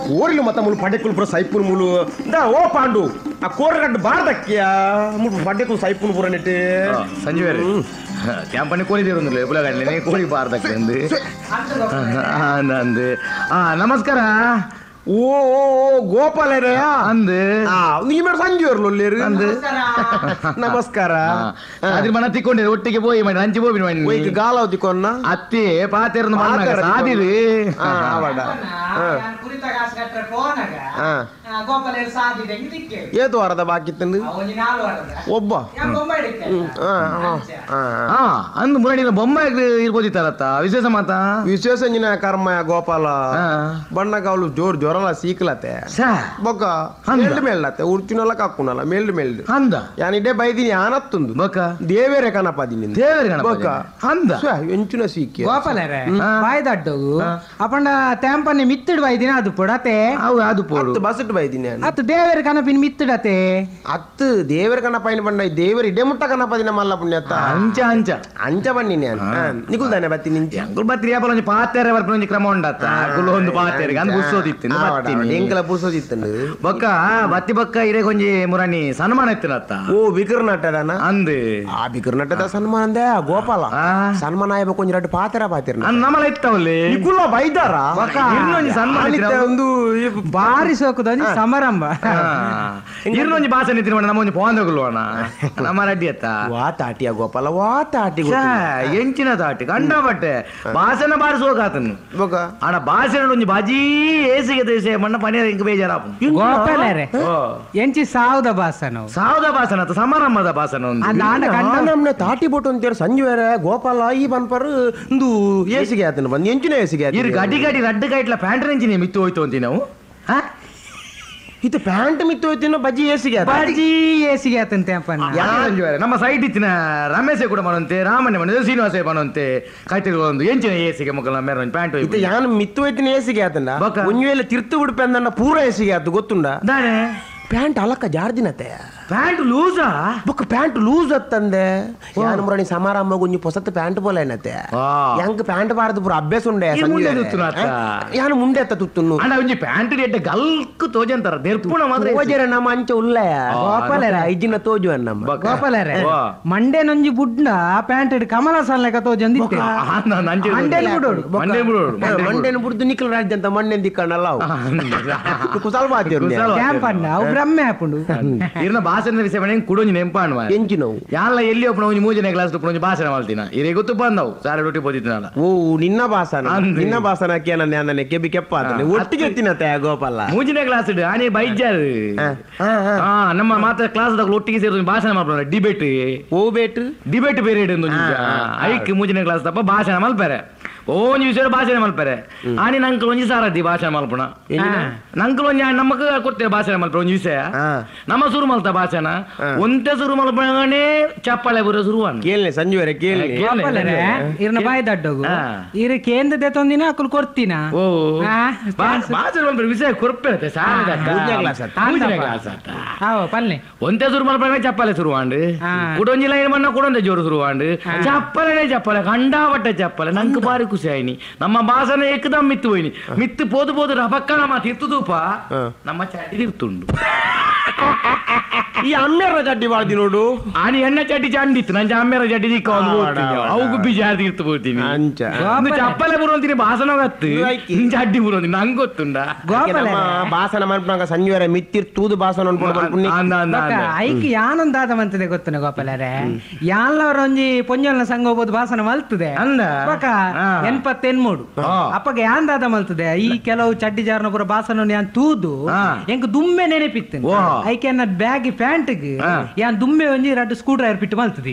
కోరిలు మత ములు పడ్డెక్కులు పుర సైపులు ములు దా ఓ పాండు ఆ కూరగడ్డ బారదక్కియా ములు పడ్డెక్కులు సైపులు పుర నెట్టే ಸಂಜೀವರೇ ಕ್ಯಾಂಪನಿ ಕೋರಿದಿರೋದಿಲ್ಲ ಎಬ್ಬಳಗಡ್ಲೆ ಕೋರಿ ಬಾರ್ದಕ್ಕಂದು ನಂದು ನಮಸ್ಕಾರ ಓ ಗೋಪಾಲರೇ ಅಂದು ನೀ ಮೇಡ ಸಂಜೀವರ್ಲು ಅಂದು ನಮಸ್ಕಾರ ಅದ್ರ ಮನ ತಿಕ್ಕೊಂಡೆ ಒಟ್ಟಿಗೆ ಹೋಗಿ ಮಾಡಿ ಹಂಚಿ ಹೋಗಿ ಮಾಡಿ ಗಾಲವ್ ತಿಕ್ಕೊಂಡ ಅತ್ತಿ ಪಾತೆರನ್ನು ಸಾದಿರಿ ಏತು ವಾರದ ಬಾಕಿತ್ತಂದು ಒಬ್ಬ ಅಂದು ಮುರಡಿನ ಬೊಮ್ಮ ಇರ್ಬೋದಿತ್ತಾರತ್ತ ವಿಶೇಷ ಮಾತ ವಿಶೇಷ ಇಂಜಿನ ಕರ್ಮ ಗೋಪಾಲ ಬಣ್ಣಗಾವಲು ಜೋರ್ ಜೋರಲ್ಲ ಸೀಕ್ಲತೆ ಬೊಕ್ಕ ಮೆಲ್ಡ್ ಮೆಲ್ಡತ್ತೆ ಉರ್ಚಿನಲ್ಲ ಕಕ್ಕುನಲ್ಲ ಮೆಲ್ಡ್ ಮೆಲ್ಡ್ ಅಂದ ಯಾನಿಡೆ ಬೈದಿನಿ ಆನತ್ತುಂದು ಬೊಕ್ಕ ದೇವೇರೆ ಕನಪದಿನಿ ದೇವೇರೆ ಕನಪದಿನಿ ಬೊಕ್ಕ ಅಂದ ಎಂಚುನ ಸೀಕಿ ಗೋಪಾಲರೇ ಬಾಯ್ದಡ್ಡೋಗು ಅಪಂಡ ಟ್ಯಾಂಪನ್ನೆ ಮಿತ್ತಿಡ್ ಬೈದಿನ ಅದು ಪೊಡತೆ ಅವು ಅದು ಪೋಡು ಬಸಟ್ ಬೈದಿನಿ ಅತ್ತು ದೇವೇರೆ ಕನಪಿನ ಮಿತ್ತಿಡತೆ ಅತ್ತು ದೇವೇರೆ ಕನಪೈನ ಬಂಡ ದೇವೇರೆ ಇಡೆ ಮುಟ್ಟ ಕನಪದಿನ ಮಲ್ಲ ಪುಣ್ಯತ್ತ ಅಂಚ ಅಂಚ ಅಂಚ ಬನ್ನಿನಿ ನಿಕುಲ್ ತಾನೆ ಬತ್ತಿ ನಿಂಚ ಅಂಕುಲ್ ಬತ್ತಿ ಯಾಪಲ ಪಾತೆರೆ ಬರ್ಪನ ಕ್ರಮ ಉಂಡತ್ತ ಗುಲು ಒಂದು ಪಾತೆರೆ ಅಂದ್ ಬುಸ್ಸೋದಿತ್ತು ಎಂಕಲ ಬುಸ್ಸೋದಿತ್ತು ಬೊಕ್ಕ ಬತ್ತಿ ಬೊಕ್ಕ ಇರೆ ಕೊಂಜಿ ಮುರಾನಿ ಸನ್ಮಾನ ಇತ್ತಿನತ್ತ ಓ ಬಿಕರ್ ನಟದನ ಅಂದ್ ಆ ಬಿಕರ್ ನಟದ ಸನ್ಮಾನ ಅಂದೆ ಗೋಪಾಲ ಸನ್ಮಾನ ಆಯ್ಬ ಕೊಂಜ ರಟ್ಟು ಪಾತೆರ ಪಾತೆರ ನಮ್ಮಲ ಇತ್ತವಲ್ಲಿ ನಿಕುಲ ಬೈದಾರ ಇನ್ನೊಂದು ಸನ್ಮಾನ ಒಂದು ಬಾರಿ ಸೋಕುದ ಸಮಾರಂಭ ಇನ್ನೊಂದು ಭಾಷೆ ನಿಂತಿನ ನಮ್ಮ ಒಂದು ಪೋಂದಗುಲ್ವಣ ನಮ್ಮ ರೆಡ್ಡಿ ಅತ್ತ ವಾ ತಾಟಿಯ ಗೋಪಾಲ ವಾ ತಾಟಿ ಎಂಚಿನ ತಾಟಿ ಕಂಡ ಬಟ್ಟೆ ಭಾಷಣ ಬಾರಿ ಸೋಕಾತನು ಆಣ ಭಾಷಣ ಒಂಜಿ ಬಾಜಿ ಏಸಿಗೆ ದೇಶ ಮಣ್ಣ ಪನಿಯರ ಇಂಕ ಬೇಜಾರಾಪು ಗೋಪಾಲರೇ ಎಂಚಿ ಸಾವುದ ಭಾಷಣ ಸಾವುದ ಭಾಷಣ ಅತ್ತ ಸಮಾರಂಭದ ಭಾಷಣ ನಮ್ನೆ ತಾಟಿ ಬೋಟು ಅಂತೇಳಿ ಸಂಜೆ ಬೇರೆ ಗೋಪಾಲ ಈ ಬನ್ಪರ್ ಒಂದು ಏಸಿಗೆ ಆತನ ಬಂದು ಎಂಚಿನ ಏಸಿಗೆ ಇರ್ ಗಡಿ ಗಡಿ ರಡ್ಡು ಗೈಟ್ಲ ಪ್ಯಾಂಟ್ ರೆಂಚಿನ ಮಿತ್ತು ಹೋಯ್ತು ಅಂತೀವಿ ನಾವು ಇದು ಪ್ಯಾಂಟ್ ಮಿತ್ತು ಹೋಯ್ತಿನ ಬಜ್ಜಿ ಏಸಿಗೆ ಆತಂತೆ ನಮ್ಮ ಸೈಟ್ ಇತ್ತಿನ ರಮೇಶೆ ಕೂಡ ಮಾಡುವಂತೆ ರಾಮಣ್ಯ ಮನೆ ಶ್ರೀನಿವಾಸ ಮಾಡುವಂತೆ ಕೈತಿರು ಒಂದು ಎಂಚಿನ ಏಸಿಗೆ ಮಕ್ಕಳ ಮೇರ ಪ್ಯಾಂಟ್ ಇದು ಯಾನು ಮಿತ್ತು ಹೋಯ್ತಿನ ಏಸಿಗೆ ಆತಂಡ ಒಂಜುವೇಲೆ ತಿರ್ತು ಬಿಡ್ಪೆ ಅಂದನ್ನ ಪೂರ ಏಸಿಗೆ ಆತು ಗೊತ್ತುಂಡ ದಾನೆ ಪ್ಯಾಂಟ್ ಅಲಕ್ಕ ಜಾರ್ದಿನತೆ ಪ್ಯಾಂಟ್ ಲೂಸಾ ಬೊಕ್ಕ ಪ್ಯಾಂಟ್ ಲೂಸ್ ಅತ್ತಂದೆ ಯಾನು ಮುರಣಿ ಸಮಾರಂಭ ಒಂಜಿ ಪೊಸತ್ ಪ್ಯಾಂಟ್ ಬೋಲ ಏನತೆ ಯಂಗ್ ಪ್ಯಾಂಟ್ ಬಾರದು ಪೂರ ಅಭ್ಯಾಸ ಉಂಡೆ ಯಾನು ಮುಂದೆ ಅತ್ತ ತುತ್ತುನ್ನು ಅಣ್ಣ ಒಂಜಿ ಪ್ಯಾಂಟ್ ಎಡ್ಡೆ ಗಲ್ಕ್ ತೋಜಂತಾರ ನಿರ್ಪುಣ ಮಾತ್ರ ತೋಜರ ನಮ್ಮ ಅಂಚ ಉಳ್ಳಯ ಗೋಪಾಲರ ಐಜಿನ ತೋಜು ಅನ್ನಮ್ಮ ಗೋಪಾಲರೇ ಮಂಡೆ ನೊಂಜಿ ಬುಡ್ನ ಪ್ಯಾಂಟ್ ಕಮಲ ಸಲ್ಲೆಕ ತೋಜಂದಿತ್ತೆ ಮಂಡೆನ ಬುಡ್ದು ನಿಖಲ್ ರಾಜ್ಯ ಅಂತ ಮಣ್ಣೆ ದಿಕ್ಕಣ್ಣಲ್ಲ ಕುಸಲ್ ಬಾದ್ಯರು ಕ್ಯಾಂಪನ್ನ ಅವು ಬ್ರಹ್ಮೆ ಹಾಪುಂಡು ಇರ್ನ ಭಾಷಣ ವಿಷಯ ಮನೆ ಕುಡೊಂಜಿ ನೆಂಪಾಣುವ ಎಂಚಿನವು ಯಾಲ್ಲ ಎಲ್ಲಿ ಒಪ್ಪಣ ಒಂಜಿ 3ನೇ ಕ್ಲಾಸ್ ಒಪ್ಪಣ ಭಾಷಣ ಮಾಡ್ತೀನ ಇರೇ ಗೊತ್ತು ಬಂದವು ಸಾರೆ ರೊಟ್ಟಿ ಬೋದಿತ್ತಿನಲ್ಲ ಓ ನಿನ್ನ ಭಾಷಣಕ್ಕೆ ನನ್ನ ಕೆಬಿ ಕೆಪ್ಪ ಒಟ್ಟಿಗೆ ತಿನ್ನತ್ತೆ ಗೋಪಾಲ 3ನೇ ಕ್ಲಾಸ್ ಆನೆ ಬೈಜಾರ್ ನಮ್ಮ ಮಾತ್ರ ಕ್ಲಾಸ್ ಒಟ್ಟಿಗೆ ಸೇರಿ ಭಾಷಣ ಮಾಡ್ಬೋಣ ಡಿಬೇಟ್ ಪೀರಿಯಡ್ ಐಕ್ 3ನೇ ಕ್ಲಾಸ್ ತಪ್ಪ ಭಾಷಣ ಮಲ್ಪರೆ ಓಂಜಿ ವಿಷಯ ಭಾಷಣ ಮಲ್ಪರೆ ಆನಿ ನಂಕಲ್ ಒಂಜಿ ಸಾರದಿ ಭಾಷಣ ಮಲ್ಪುಣ ನಂಕಲ್ ಒಂಜಿ ನಮಕ್ ಕೊಡ್ತೇವೆ ಭಾಷಣ ಮಲ್ಪರೆ ಒಂಜಿ ವಿಷಯ ನಮ್ಮ ಶುರು ಮಲ್ತ ಭಾಷಣ ಒಂತೆ ಶುರು ಮಲ್ಪಣೆ ಚಪ್ಪಳೆ ಬರೋ ಶುರುವಾನ್ ಕೇಳನೆ ಸಂಜುವರೆ ಕೇಳನೆ ಇರ್ನ ಬಾಯಿ ದಡ್ಡೋಗು ಇರ ಕೇಂದ್ರ ದೇತೊಂದಿನ ಅಕ್ಕಲ್ ಕೊಡ್ತೀನ ಓ ಭಾಷಣ ಮಲ್ಪರೆ ವಿಷಯ ಕೊರ್ಪೆರತೆ ಪಲ್ಲೆ ಒಂತೆ ಶುರು ಮಲ್ಪಣೆ ಚಪ್ಪಲೆ ಶುರುವಾಂಡ್ ಕುಡೊಂಜಿ ಲೈನ್ ಮಣ್ಣ ಕುಡೊಂದೆ ಜೋರು ಶುರುವಾಂಡ್ ಚಪ್ಪಲೆ ಕಂಡಾಪಟ್ಟೆ ಚಪ್ಪಲೆ ನಂಗೆ ಬಾರಿ ಖುಷಿ ಆಯ್ನಿ ನಮ್ಮ ಭಾಷಣ ಏಕದಮ್ ಮಿತ್ತು ಹೋಯ್ನಿ ಮಿತ್ತು ಪೋದು ಪೋದು ರಬಕ್ಕ ನಮ್ಮ ತಿರ್ತುದೂಪ ನಮ್ಮ ಚಾಟಿ ತಿರ್ತುಂಡು ಈ ಅಮ್ಮೇರ ಚಡ್ಡಿ ಬಾಳ್ದಿ ನೋಡು ಆನಿ ಎಣ್ಣೆ ಚಡ್ಡಿ ಚಂಡಿತ್ತು ನಂಜ ಅಮ್ಮೇರ ಚಡ್ಡಿ ದಿಕ್ಕ ಅವು ಬಿಜಾರ್ ತಿರ್ತು ಬೋತೀನಿ ಚಪ್ಪಲೆ ಬರುವಂತೀನಿ ಭಾಷಣ ಗತ್ತು ಚಡ್ಡಿ ಬರುವಂತೀನಿ ನಂಗೆ ಗೊತ್ತುಂಡ ಭಾಷಣ ಮಾಡ್ಬಿಡಂಗ ಸಂಜೆ ಮಿತ್ತಿರ್ತೂದು ಭಾಷಣ ಐಕ್ ಯಾನೊಂದಾದ ಮಂತದೆ ಗೊತ್ತುನ ಗೋಪಾಲರೇ ಯಾನ್ಲವರ ಒಂಜಿ ಪೊಂಜಲ್ನ ಸಂಘ ಹೋಗ್ಬೋದು ಭಾಷಣ ಮಲ್ತದೆ ಅಂದ 83 ಅಪ್ಪಗೆ ಯಾಂದಾದ ಮಲ್ತದೆ ಈ ಕೆಲವು ಚಡ್ಡಿ ಜಾರನ ಪುರ ಭಾಷಣ ಯಾನ್ ತೂದು ಎಂಕ್ ದುಮ್ಮೆ ನೆನಪಿತ್ತು ಐಕೆ ನನ್ನ ಬ್ಯಾಗ್ ಪ್ಯಾಂಟ್ ಯಾನ್ ದುಮ್ಮೆ ಒಂಜಿ 2 ಸ್ಕ್ರೂ ಡ್ರೈವರ್ ಬಿಟ್ಟು ಮಲ್ತದಿ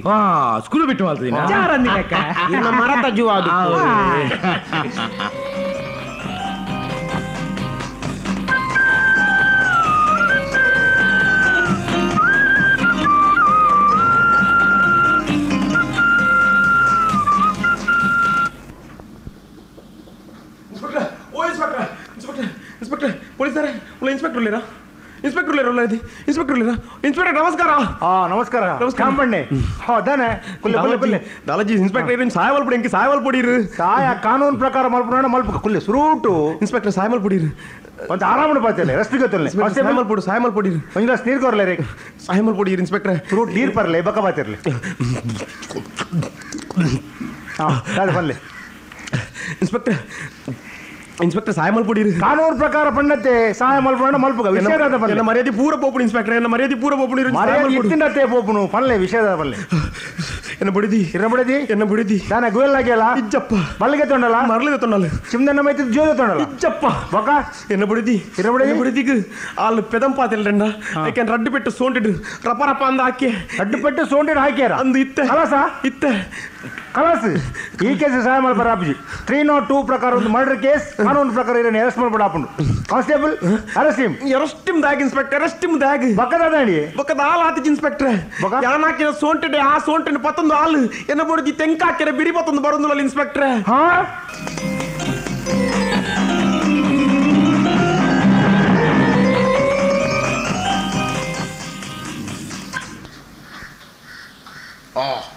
ಸ್ಕ್ರೂ ಬಿಟ್ಟು ಮಲ್ತದಿ ಮರತ ಜೀವ ಇನ್ಸ್ಪೆಕ್ಟರ್ ಪೊಲೀಸರೇ ಇನ್ಸ್ಪೆಕ್ಟರ್ ಇಲ್ಲರಾ ಇನ್ಸ್ಪೆಕ್ಟರ್ ಇನ್ಸ್ಪೆಕ್ಟರ್ ನಮಸ್ಕಾರ. ನಮಸ್ಕಾರ ಕಾಂಪಣ್ಣೆ ಅದಾನೆ ದಾಲಾಜಿ ಇನ್ಸ್ಪೆಕ್ಟರ್ ಸಾಯ ಮಲ್ಪಡಿ ಎಂಕಿ ಸಾಯ ಮಲ್ಪಡಿರು ಸಾಯ ಕಾನೂನು ಪ್ರಕಾರ ಮಲ್ಪಡ ಮಲ್ಪ ಕುಲ್ಲೆ ಸುರೂಟು ಇನ್ಸ್ಪೆಕ್ಟರ್ ಸಾಯ ಮಲ್ಪಡಿರು ಒಂದು ಆರಾಮ ಪಾತೇನೆ ರಸ್ತೆ ಗೊತ್ತಲ್ಲ ಸಾಯ ಮಲ್ಪಡಿರು ಒಂದು ಗ್ಲಾಸ್ ನೀರು ಕೊರ್ಲೆ ರೀ ಸಾಯ ಮಲ್ಪಡಿರು ಇನ್ಸ್ಪೆಕ್ಟರ್ ಫ್ರೂಟ್ ನೀರು ಪರ್ಲೆ ಬಕ್ಕ ಬಾತಿರ್ಲಿ ಬಲ್ಲೆ ಇನ್ಸ್ಪೆಕ್ಟರ್ ಸಾಯ ಮಲ್ಪಡಿರು ಕಾನೂನು ಪ್ರಕಾರ ಪಂಡತ್ತೆ ಸಾಯ ಮಲ್ಪಡ ಮಲ್ಪಗ ವಿಷಯದ ಬಲ್ಲೆ ಮರ್ಯಾದೆ ಪೂರ ಪೋಪುಡು ಇನ್ಸ್ಪೆಕ್ಟರ್ ಎನ್ನ ಮರ್ಯಾದೆ ಪೂರ ಪೋಪುಡು ಇತ್ತಿಂಡತ್ತೆ ಪೋಪುನು ಪಲ್ಲೆ ವಿಷಯದ ಬಲ್ಲೆ ಎನ್ನ ಬಿಡಿದಿ ನಾನು ಗುವೆಲ್ ಆಗ್ಯಲ್ಲ ಇಜ್ಜಪ್ಪ ಮಲ್ಲಿಗೆ ತೊಂಡಲ್ಲ ಮರಳಿಗೆ ತೊಂಡಲ್ಲ ಚಿಮ್ದನ್ನ ಮೈತಿ ಜೋದ ತೊಂಡಲ್ಲ ಇಜ್ಜಪ್ಪ ಬೊಕ ಎನ್ನ ಬಿಡಿದಿಗೆ ಆಳು ಪೆದಂಪಾತಿಲ್ರಂಡ ಯಾಕೆ ರಡ್ಡು ಪೆಟ್ಟು ಸೋಂಟಿಡು ರಪ ಅಂದ ಹಾಕಿ ಅಡ್ಡು ಪೆಟ್ಟು ಸೋಂಟಿಡು ಹಾಕ್ಯಾರ ಅಂದು ಇತ್ತೆ ಕಲಸ ಇತ್ತೆ ಕಲಸ್ ಈ ಕೇಸ್ ಸಹಾಯ ಮಾಡ್ಬಾರ ಅಪ್ಪಾಜಿ 302 ಪ್ರಕಾರ ಒಂದು ಮರ್ಡರ್ ಕೇಸ್ ಕಾನೂನು ಪ್ರಕಾರ ಇದನ್ನು ಅರೆಸ್ಟ್ ಮಾಡ್ಬೇಡ ಹಾಕೊಂಡು ಕಾನ್ಸ್ಟೇಬಲ್ ಅರೆಸ್ಟಿಮ್ ದಾಗ ಇನ್ಸ್ಪೆಕ್ಟರ್ ಅರೆಸ್ಟಿಮ್ ದಾಗ ಬಕ್ಕದಾಡಿ ಬಕ್ಕದ ಹಾಲು ಹಾತಿಜ್ ಇನ್ಸ್ಪೆಕ್ಟರ್ ಯಾನಾಕಿನ ಸೋಂಟಿಡೆ ಆ ಸೋಂಟಿನ ಪತ್ತೊಂದು ಹಾಲು ಎನ್ನ ಬುಡದಿ ತೆಂಕ ಹಾಕಿರ ಬಿಡಿ ಪತ್ತೊಂದು ಬರೋದಿಲ್ಲ ಇನ್ಸ್ಪೆಕ್ಟರ್ ಹಾ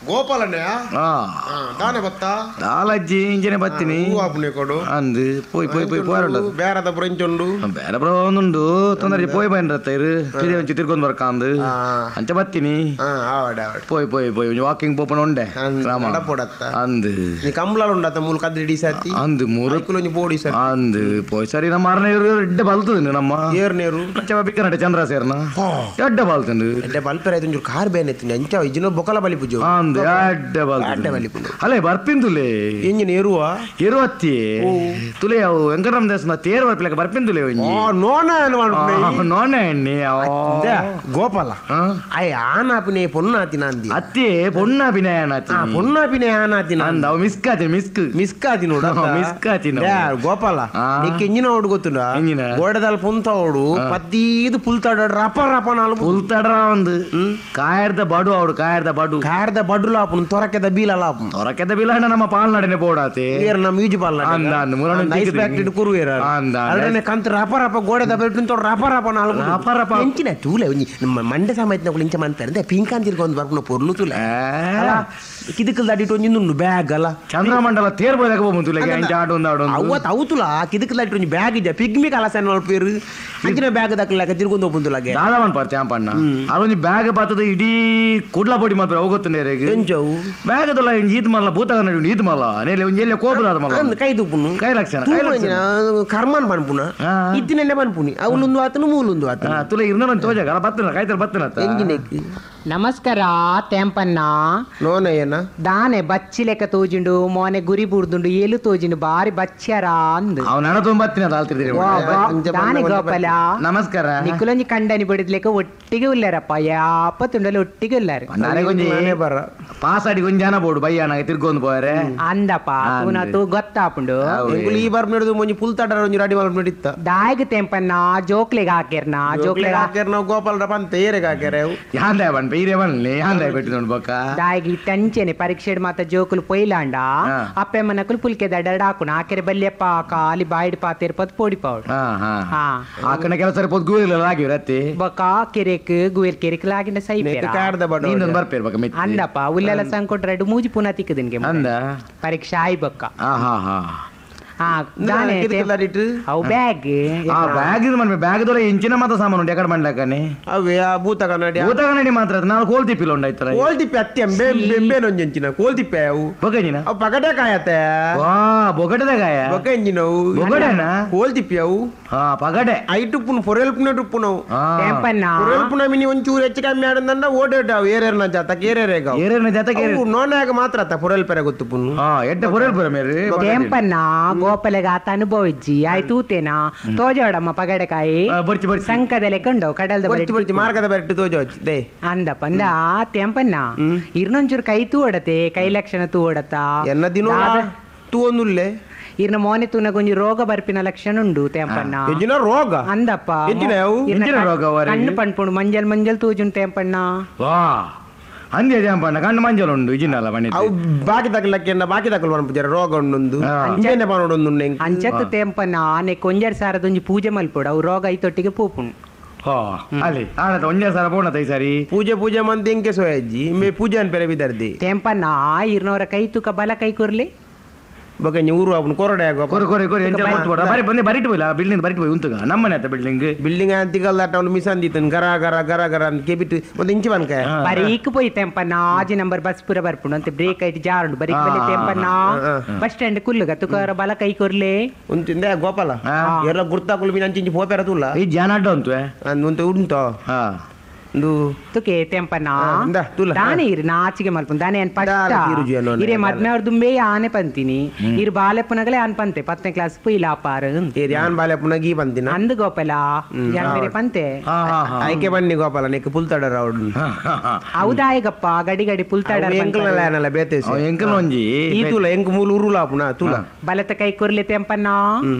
ಗೋಪಾಲಣ್ಣಯ್ಯ ದಾನೆ ಬತ್ತಾ ದಾಲಜ್ಜಿ ಇಂಜಿನೆ ಬತ್ತೀನಿ ಆಪುನೆ ಕೊಡು ಅಂದು ಪೋಯ್ ಪೋರೊಂಡು ಬೇರದ ಬ್ರೆಂಚುಂಡು ಬೇರೆ ಬ್ರೋ ಒಂದುಂಡು ತೊಂದರೆ ಪೋಯ್ ಬೈಂಡ್ರತ್ತೈರು ಒಂಚು ತಿರ್ಗೊಂಡು ಬರ್ಕಾಂದು ಅಂಚ ಬತ್ತೀನಿ ಪೋಯ್ ವಾಕಿಂಗ್ ಪೋಪನ ಉಂಡೆ ಅಂದು ನೀ ಕಂಬಳ ಉಂಡತ್ತ ಮೂಲ ಕದ್ರಿ ಸಾತಿ ಅಂದು 3 ಕಿಲೋ ಪೋಡಿ ಸರ್ ಅಂದು ಪೋಯ್ ಸರಿ ನಮ್ಮ ಅರನೇರು ಎಡ್ಡೆ ಬಲ್ತದ ನಮ್ಮ ಏರ್ನೇರು ಅಂಚ ಬಿಕ್ಕನಡೆ ಚಂದ್ರ ಸೇರ್ನ ಎಡ್ಡೆ ಬಲ್ತಂದು ಎಡ್ಡೆ ಬಲ್ಪೆರ ಐದು ಕಾರ್ ಬೇನೆ ಎತ್ತೀನಿ ಅಂಚ ಇಜಿನ ಬೊಕಲ ಬಲಿ ಪೂಜೆ ಅಂದು ಎಡ್ಡೆ ಬಲ್ತಂದು ಅಲ್ಲೇ ಬರ್ಪಿಂದುಲೆ ಇಂಜಿನ ಏರುವತ್ತಿ ತುಲೆ ಅವು ವೆಂಕಟರಾಮ ದೇವಸ್ಥಾನ ತೇರು ಬರ್ಪಿಲಕ ಬರ್ಪಿಂದುಲೆ ನೋನೆ ಎಣ್ಣೆ ಗೋಪಾಲ ಅಯ್ಯ ಆನಾಪಿನೇ ಪೊನ್ನಾತಿನ ಅಂದಿ ಅತ್ತೆ ಪೊನ್ನಾಪಿನೇ ಆನಾತಿನ ಅಂದ ಅವು ಮಿಸ್ಕಾತಿ ನೋಡ ಗೋಪಾಲ నీకు ఎంజిన ఓడు గొత్తుండా గోడదల పుంతావుడు పద్దీదు పుల్తాడు రప రప నాలుగు పుల్తాడరా ఉంది కాయర్ద బడు ఆవుడు కాయర్ద బడు లాపు తొరకెద బీల ನಮ್ಮ ಪಾಲ್ನಾಡನೆ ಬೋಡಾತೆ ನಮ್ಮ ಮ್ಯೂಜಿ ಪಾಲ್ನಾಡ ಐಸ್ ಫ್ಯಾಕ್ಟರಿ ಕುರುವೇರ ಅಲ್ರನೆ ಕಂತ ರಪ ರಪ ಗೋಡೆದ ಬೆಟ್ಟು ರಪ ರಪ ನಾಲ್ಕು ಎಂಚಿನ ತೂಲೆ ಮಂಡೆ ಸಮಯತ್ನ ಇಂಚ ಮಂತಾರೆ ಪಿಂಕಾನ್ ತಿರ್ಗೊಂದು ಬರ್ಕೊಂಡು ಪೊರ್ಲು ತೂಲೆ ಕಿದಕಲ್ ದಾಟಿಟ್ಟು ಒಂಜಿಂದು ಬ್ಯಾಗ್ ಅಲ್ಲ ಚಂದ್ರಮಂಡಲ ತೇರ್ ಬೋದಾಗ ಬಂದು ಅವತ್ತು అవుతుల కిదకల్ దాటి ಒಂಜಿ ಬ್ಯಾಗ್ ಇದೆ ಪಿಗ್ಮಿ ಕಲಸನ ಪೇರು ಅಂಚಿನ ಬ್ಯಾಗ್ ದಕ್ಕಲಾಗ ತಿರ್ಗೊಂಡು ಹೋಗ್ಬಂದುಲಾಗೆ ದಾದವನ್ ಪರ್ತೆ ಅಂಪಣ್ಣ ಅದೊಂದು ಬ್ಯಾಗ್ ಬಾತದ ಇಡೀ ಕುಡ್ಲ ಪೊಡಿ ಮಾತ್ರ ಹೋಗುತ್ತನೆ ರೇಗೆ ಎಂಜವು ಬ್ಯಾಗ್ ಅದಲ್ಲ ಈದ್ ಮಲ್ಲ ಭೂತಗ ನಡಿ ಈದ್ ಮಲ್ಲ ನೇಲೆ ಒಂಜಿ ಎಲ್ಲ ಕೋಬುಲಾದ ಮಲ್ಲ ಕೈ ದುಪ್ಪುನು ಕೈ ಲಕ್ಷಣ ಕರ್ಮನ್ ಪನ್ಪುನ ಇತ್ತಿನೆಲ್ಲ ಪನ್ಪುನಿ ಅವಲೊಂದು ಆತನು ಮೂಲೊಂದು ಆತ ತುಲೆ ಇರ್ನ ತೋಜಾಗ ಬತ್ತನ ಕಾಯ್ತಾರ ಬತ್ತನ ಎಂಜಿನೆಕ್ಕಿ ನಮಸ್ಕಾರ ತೆಂಪನ್ನ ನೋನಯ್ಯನ ದಾನೆ ಬಚ್ಚಿ ಲೆಕ್ಕ ತೋಜಿಂಡು ಮೋನೆ ಗುರಿ ಬುಡ್ದುಂಡು ಏಲು ತೋಜಿಂಡು ಬಾರಿ ಬಚ್ಚಾರ ಅಂದು ಅವನ ಹಣ ತುಂಬತ್ತಿನ ದಾನೆ ಗೋಪಾಲ ನಮಸ್ಕಾರ ನಿಕ್ಕುಲೊಂಜಿ ಕಂಡನಿ ಬಡಿದ್ಲೆಕ್ಕ ಒಟ್ಟಿಗೆ ಉಲ್ಲಾರಪ್ಪ ಯಾಪ ತುಂಡಲ್ಲಿ ಒಟ್ಟಿಗೆ ಉಲ್ಲಾರು ಪಾಸಾಡಿ ಗೊಂಜಾನ ಬೋಡು ಬಯ್ಯಾನ ತಿರ್ಗೊಂದು ಪೋರೆ ಅಂದಪ್ಪ ತೂನತು ಗೊತ್ತಾಪುಂಡು ಈ ಬಾರ್ ನಡೆದು ಮುಂಜಿ ಪುಲ್ತಾಡ ಒಂಜಿ ರೆಡಿ ಮಾಡಿ ನಡೀತ ದಾಯಿಗೆ ತೆಂಪನ್ನ ಜೋಕ್ಲೆಗೆ ಹಾಕ್ಯಾರ್ನ ನಾವು ಗೋಪಾಲರ ಪಂತ ಏರೆಗೆ ಹಾಕ್ಯಾರ ಯಾಂದೆ ಬನ್ ಬೈರೆ ಬನ್ಲಿ ಯಾಂದೆ ಬೆಟ್ಟಿದೊಂಡು ಬೊಕ್ಕ ದಾಯಿಗೆ ಟಂಚೆನೆ ಪರೀಕ್ಷೆ ಮಾತ ಜೋಕುಲು ಪೊಯ್ಲಾಂಡ ಅಪ್ಪೆ ಮನಕುಲು ಪುಲ್ಕೆ ದಡ ಹಾಕುನ ಆಕೆರೆ ಬಲ್ಲೆಪ್ಪ ಕಾಲಿ ಬಾಯಿಡ್ ಪಾತೇರ್ ಪತ್ ಪೋಡಿ ಪಾವಡು ಆಕನ ಕೆಲಸ ಪೊದ್ ಗೂರಿಲ್ಲ ಆಗಿರತ್ತೆ ಬೊಕ್ಕ ಕೆರೆಕ್ ಗುಯರ್ ಕೆರೆಕ್ ಲಾಗಿಂದ ಸೈ ನೀನೊಂದು ಬರ್ಪೇರ್ ಬೊಕ್ಕ ಮಿತ್ ಅಂದಪ್ಪ ಉಲ್ಲೆಲ್ಲ ಸಂಕೊಟ್ರೆ ಎರಡು ಮೂಜಿ ಪುನಃ ತಿಕ್ಕದಿನ್ಗೆ ಅಂದ ಪರೀಕ್ಷೆ ಆಯ್ ಬೊಕ್ಕ ಬ್ಯಾಗ್ ಇಂಚಿನ ಮಾತ್ರ ಸಾಮಾನು ಉಂಟು ಎಕಡೆ ಮಾಡ್ಲಾಕನೆ ಅವೇ ಭೂತ ಕನ್ನಡಿ ಮಾತ್ರ ನಾವು ಕೋಲ್ತಿಪ್ಪಿಲ್ಲ ಉಂಟಾಯ್ತಾರ ಕೋಲ್ತಿಪ್ಪೆ ಅತ್ಯ ಬೆಂಬೇನೊಂಜಿನ ಕೋಲ್ತಿಪ್ಪೆ ಅವು ಬೊಗಜಿನ ಅವು ಪಗಡೆ ಕಾಯತ್ತೆ ಬೊಗಟದ ಕಾಯ ಬೊಗಂಜಿನವು ಬೊಗಡೆನ ಕೋಲ್ತಿಪ್ಪೆ ಅವು ಪಗಡೆ ಐಟುಪ್ಪುನು ಪೊರೆಲ್ಪುನ ಟುಪ್ಪುನವು ಪೊರೆಲ್ಪುನ ಮಿನಿ ಒಂಚೂರು ಹೆಚ್ಚು ಕಮ್ಮಿ ಆಡಂದ ಓಡಾಡವು ಏರೇರ್ನ ಜಾತಕ ಏರೇರೇಗ ನೋನಾಗ ಮಾತ್ರ ಅತ್ತ ಪೊರೆಲ್ಪೆರೆ ಗೊತ್ತುಪ್ಪುನು ಎಡ್ಡ ಪೊರೆಲ್ಪುರ ಮೇರೆ ಗೋಪಾಲಗ ಆತ ಅನುಭವಿಜ್ಜಿ ಆಯ್ತು ತೂತೇನಾ ತೋಜೋಡಮ್ಮ ಪಗಡೆಕಾಯಿ ಸಂಕದಲೆ ಕಂಡು ಕಡಲ್ದ ಮಾರ್ಗದ ಬೆಟ್ಟು ತೋಜೋಚ್ ದೇ ಅಂದಪ್ಪ ಅಂದ ತೆಂಪನ್ನ ಇರ್ನೊಂಚೂರು ಕೈ ತೂಡತೆ ಕೈ ಲಕ್ಷಣ ತೂಡತ್ತ ಎನ್ನ ದಿನ ತೂವೊಂದುಲ್ಲೆ ಇರ್ನ ಮೋನೆ ತೂನಗೊಂಜಿ ರೋಗ ಬರ್ಪಿನ ಲಕ್ಷಣ ಉಂಡು ತೆಂಪನ್ನ ರೋಗ ಅಂದಪ್ಪ ಕಣ್ಣು ಪಣ್ಪುಂಡು ಮಂಜಲ್ ಮಂಜಲ್ ತೂಜುಂಡು ತೆಂಪಣ್ಣ ಅಂದೇ ಜಾಂಪಣ್ಣ ಕಣ್ಣು ಮಂಜಲ್ ಉಂಡು ಇಜಿನಲ್ಲ ಮನೆ ಅವು ಬಾಕಿ ತಗಲಕ್ಕೆ ಬಾಕಿ ತಗಲ್ ಪಂಪುಜಾರ ರೋಗ ಉಂಡು ಅಂಜನೆ ಪನೋಡೊಂದು ಅಂಚತ್ತು ತೆಂಪನ್ನ ಆನೆ ಕೊಂಜರ್ ಸಾರದೊಂಜಿ ಪೂಜೆ ಮಲ್ಪುಡು ಅವು ರೋಗ ಐತೊಟ್ಟಿಗೆ ಪೂಪುಂಡು ಅಲ್ಲಿ ಒಂದೇ ಸಲ ಬೋಣತ ಈ ಸಾರಿ ಪೂಜೆ ಮಂದಿ ಹೆಂಗೆ ಸೋಯಜ್ಜಿ ಮೇ ಪೂಜೆ ಅನ್ಪೇರೆ ಬಿದ್ದಾರ್ದಿ ತೆಂಪನ್ನ ಇರ್ನವರ ಕೈ ತೂಕ ಬಲ ಕೈ ಕೊರ್ಲಿ ಬಗ್ಗೆ ಊರು ಅವನು ಕೊರಡೆ ಬರಿಟ್ ಹೋಯ್ಲ ಬಿಲ್ಡಿಂಗ್ ಬರಿಟ್ ಹೋಯ್ ಉಂಟು ನಮ್ಮನೆ ಆತ ಬಿಲ್ಡಿಂಗ್ ಅಂತಿಗಲ್ದಾಟ ಅವ್ನು ಮಿಸ್ ಅಂದಿತ್ತು ಗರ ಗರ ಗರ ಗರ ಅಂತ ಕೇಬಿಟ್ಟು ಒಂದು ಇಂಚು ಬನ್ಕ ಬರೀಕ್ ಪೋಯ್ ತೆಂಪನ್ನ ಆಜಿ ನಂಬರ್ ಬಸ್ ಪೂರ ಬರ್ಪುಂಡು ಅಂತ ಬ್ರೇಕ್ ಐಟ್ ಜಾರುಂಡು ಬರೀಕ್ ಬಲ್ಲಿ ತೆಂಪನ್ನ ಬಸ್ ಸ್ಟ್ಯಾಂಡ್ ಕುಲ್ಲುಗ ತುಕರ ಬಲ ಕೈ ಕೊರ್ಲೆ ಉಂಟಿಂದೆ ಗೋಪಾಲ ಎಲ್ಲ ಗುರ್ತಾಕುಲು ಮೀನು ಅಂಚಿ ಪೋಪೆರ ತುಲ್ಲ ಈ ಜಾನಾಡ್ಡ ಉಂಟು ಉಂಟು ತುಕೆ ತೆಂಪನ್ನ ದಾನೆ ಇರು ನಾಚಿಗೆ ಮಲ್ಪುಂಡು ದಾನೆ ಅನ್ ಪಟ್ಟ ಇರೇ ಮದ್ನವ್ರ ದುಂಬೆ ಆನೆ ಪಂತೀನಿ ಇರು ಬಾಲೆಪ್ಪನಗಲೇ ಆನ್ ಪಂತೆ 10ನೇ ಕ್ಲಾಸ್ ಪುಯ್ಲ ಅಪಾರ ಯಾನ್ ಬಾಲೆಪ್ಪನಗಿ ಪಂತಿನ ಅಂದು ಗೋಪಾಲ ಯಾನ್ ಬೇರೆ ಪಂತೆ ಆಯ್ಕೆ ಬನ್ನಿ ಗೋಪಾಲ ನೀಕು ಪುಲ್ತಾಡರ ಅವಡು ಹೌದಾಯಗಪ್ಪ ಗಡಿ ಗಡಿ ಪುಲ್ತಾಡರ ಎಂಕಲ್ನಲ್ಲ ಏನಲ್ಲ ಬೇತೇಸಿ ಎಂಕಲ್ ಒಂಜಿ ಈ ತುಲ ಎಂಕ್ ಮೂಲ ಉರುಲ ಆಪುನ ತುಲ ಬಲತ ಕೈ ಕೊರ್ಲೆ ತೆಂಪನ್ನ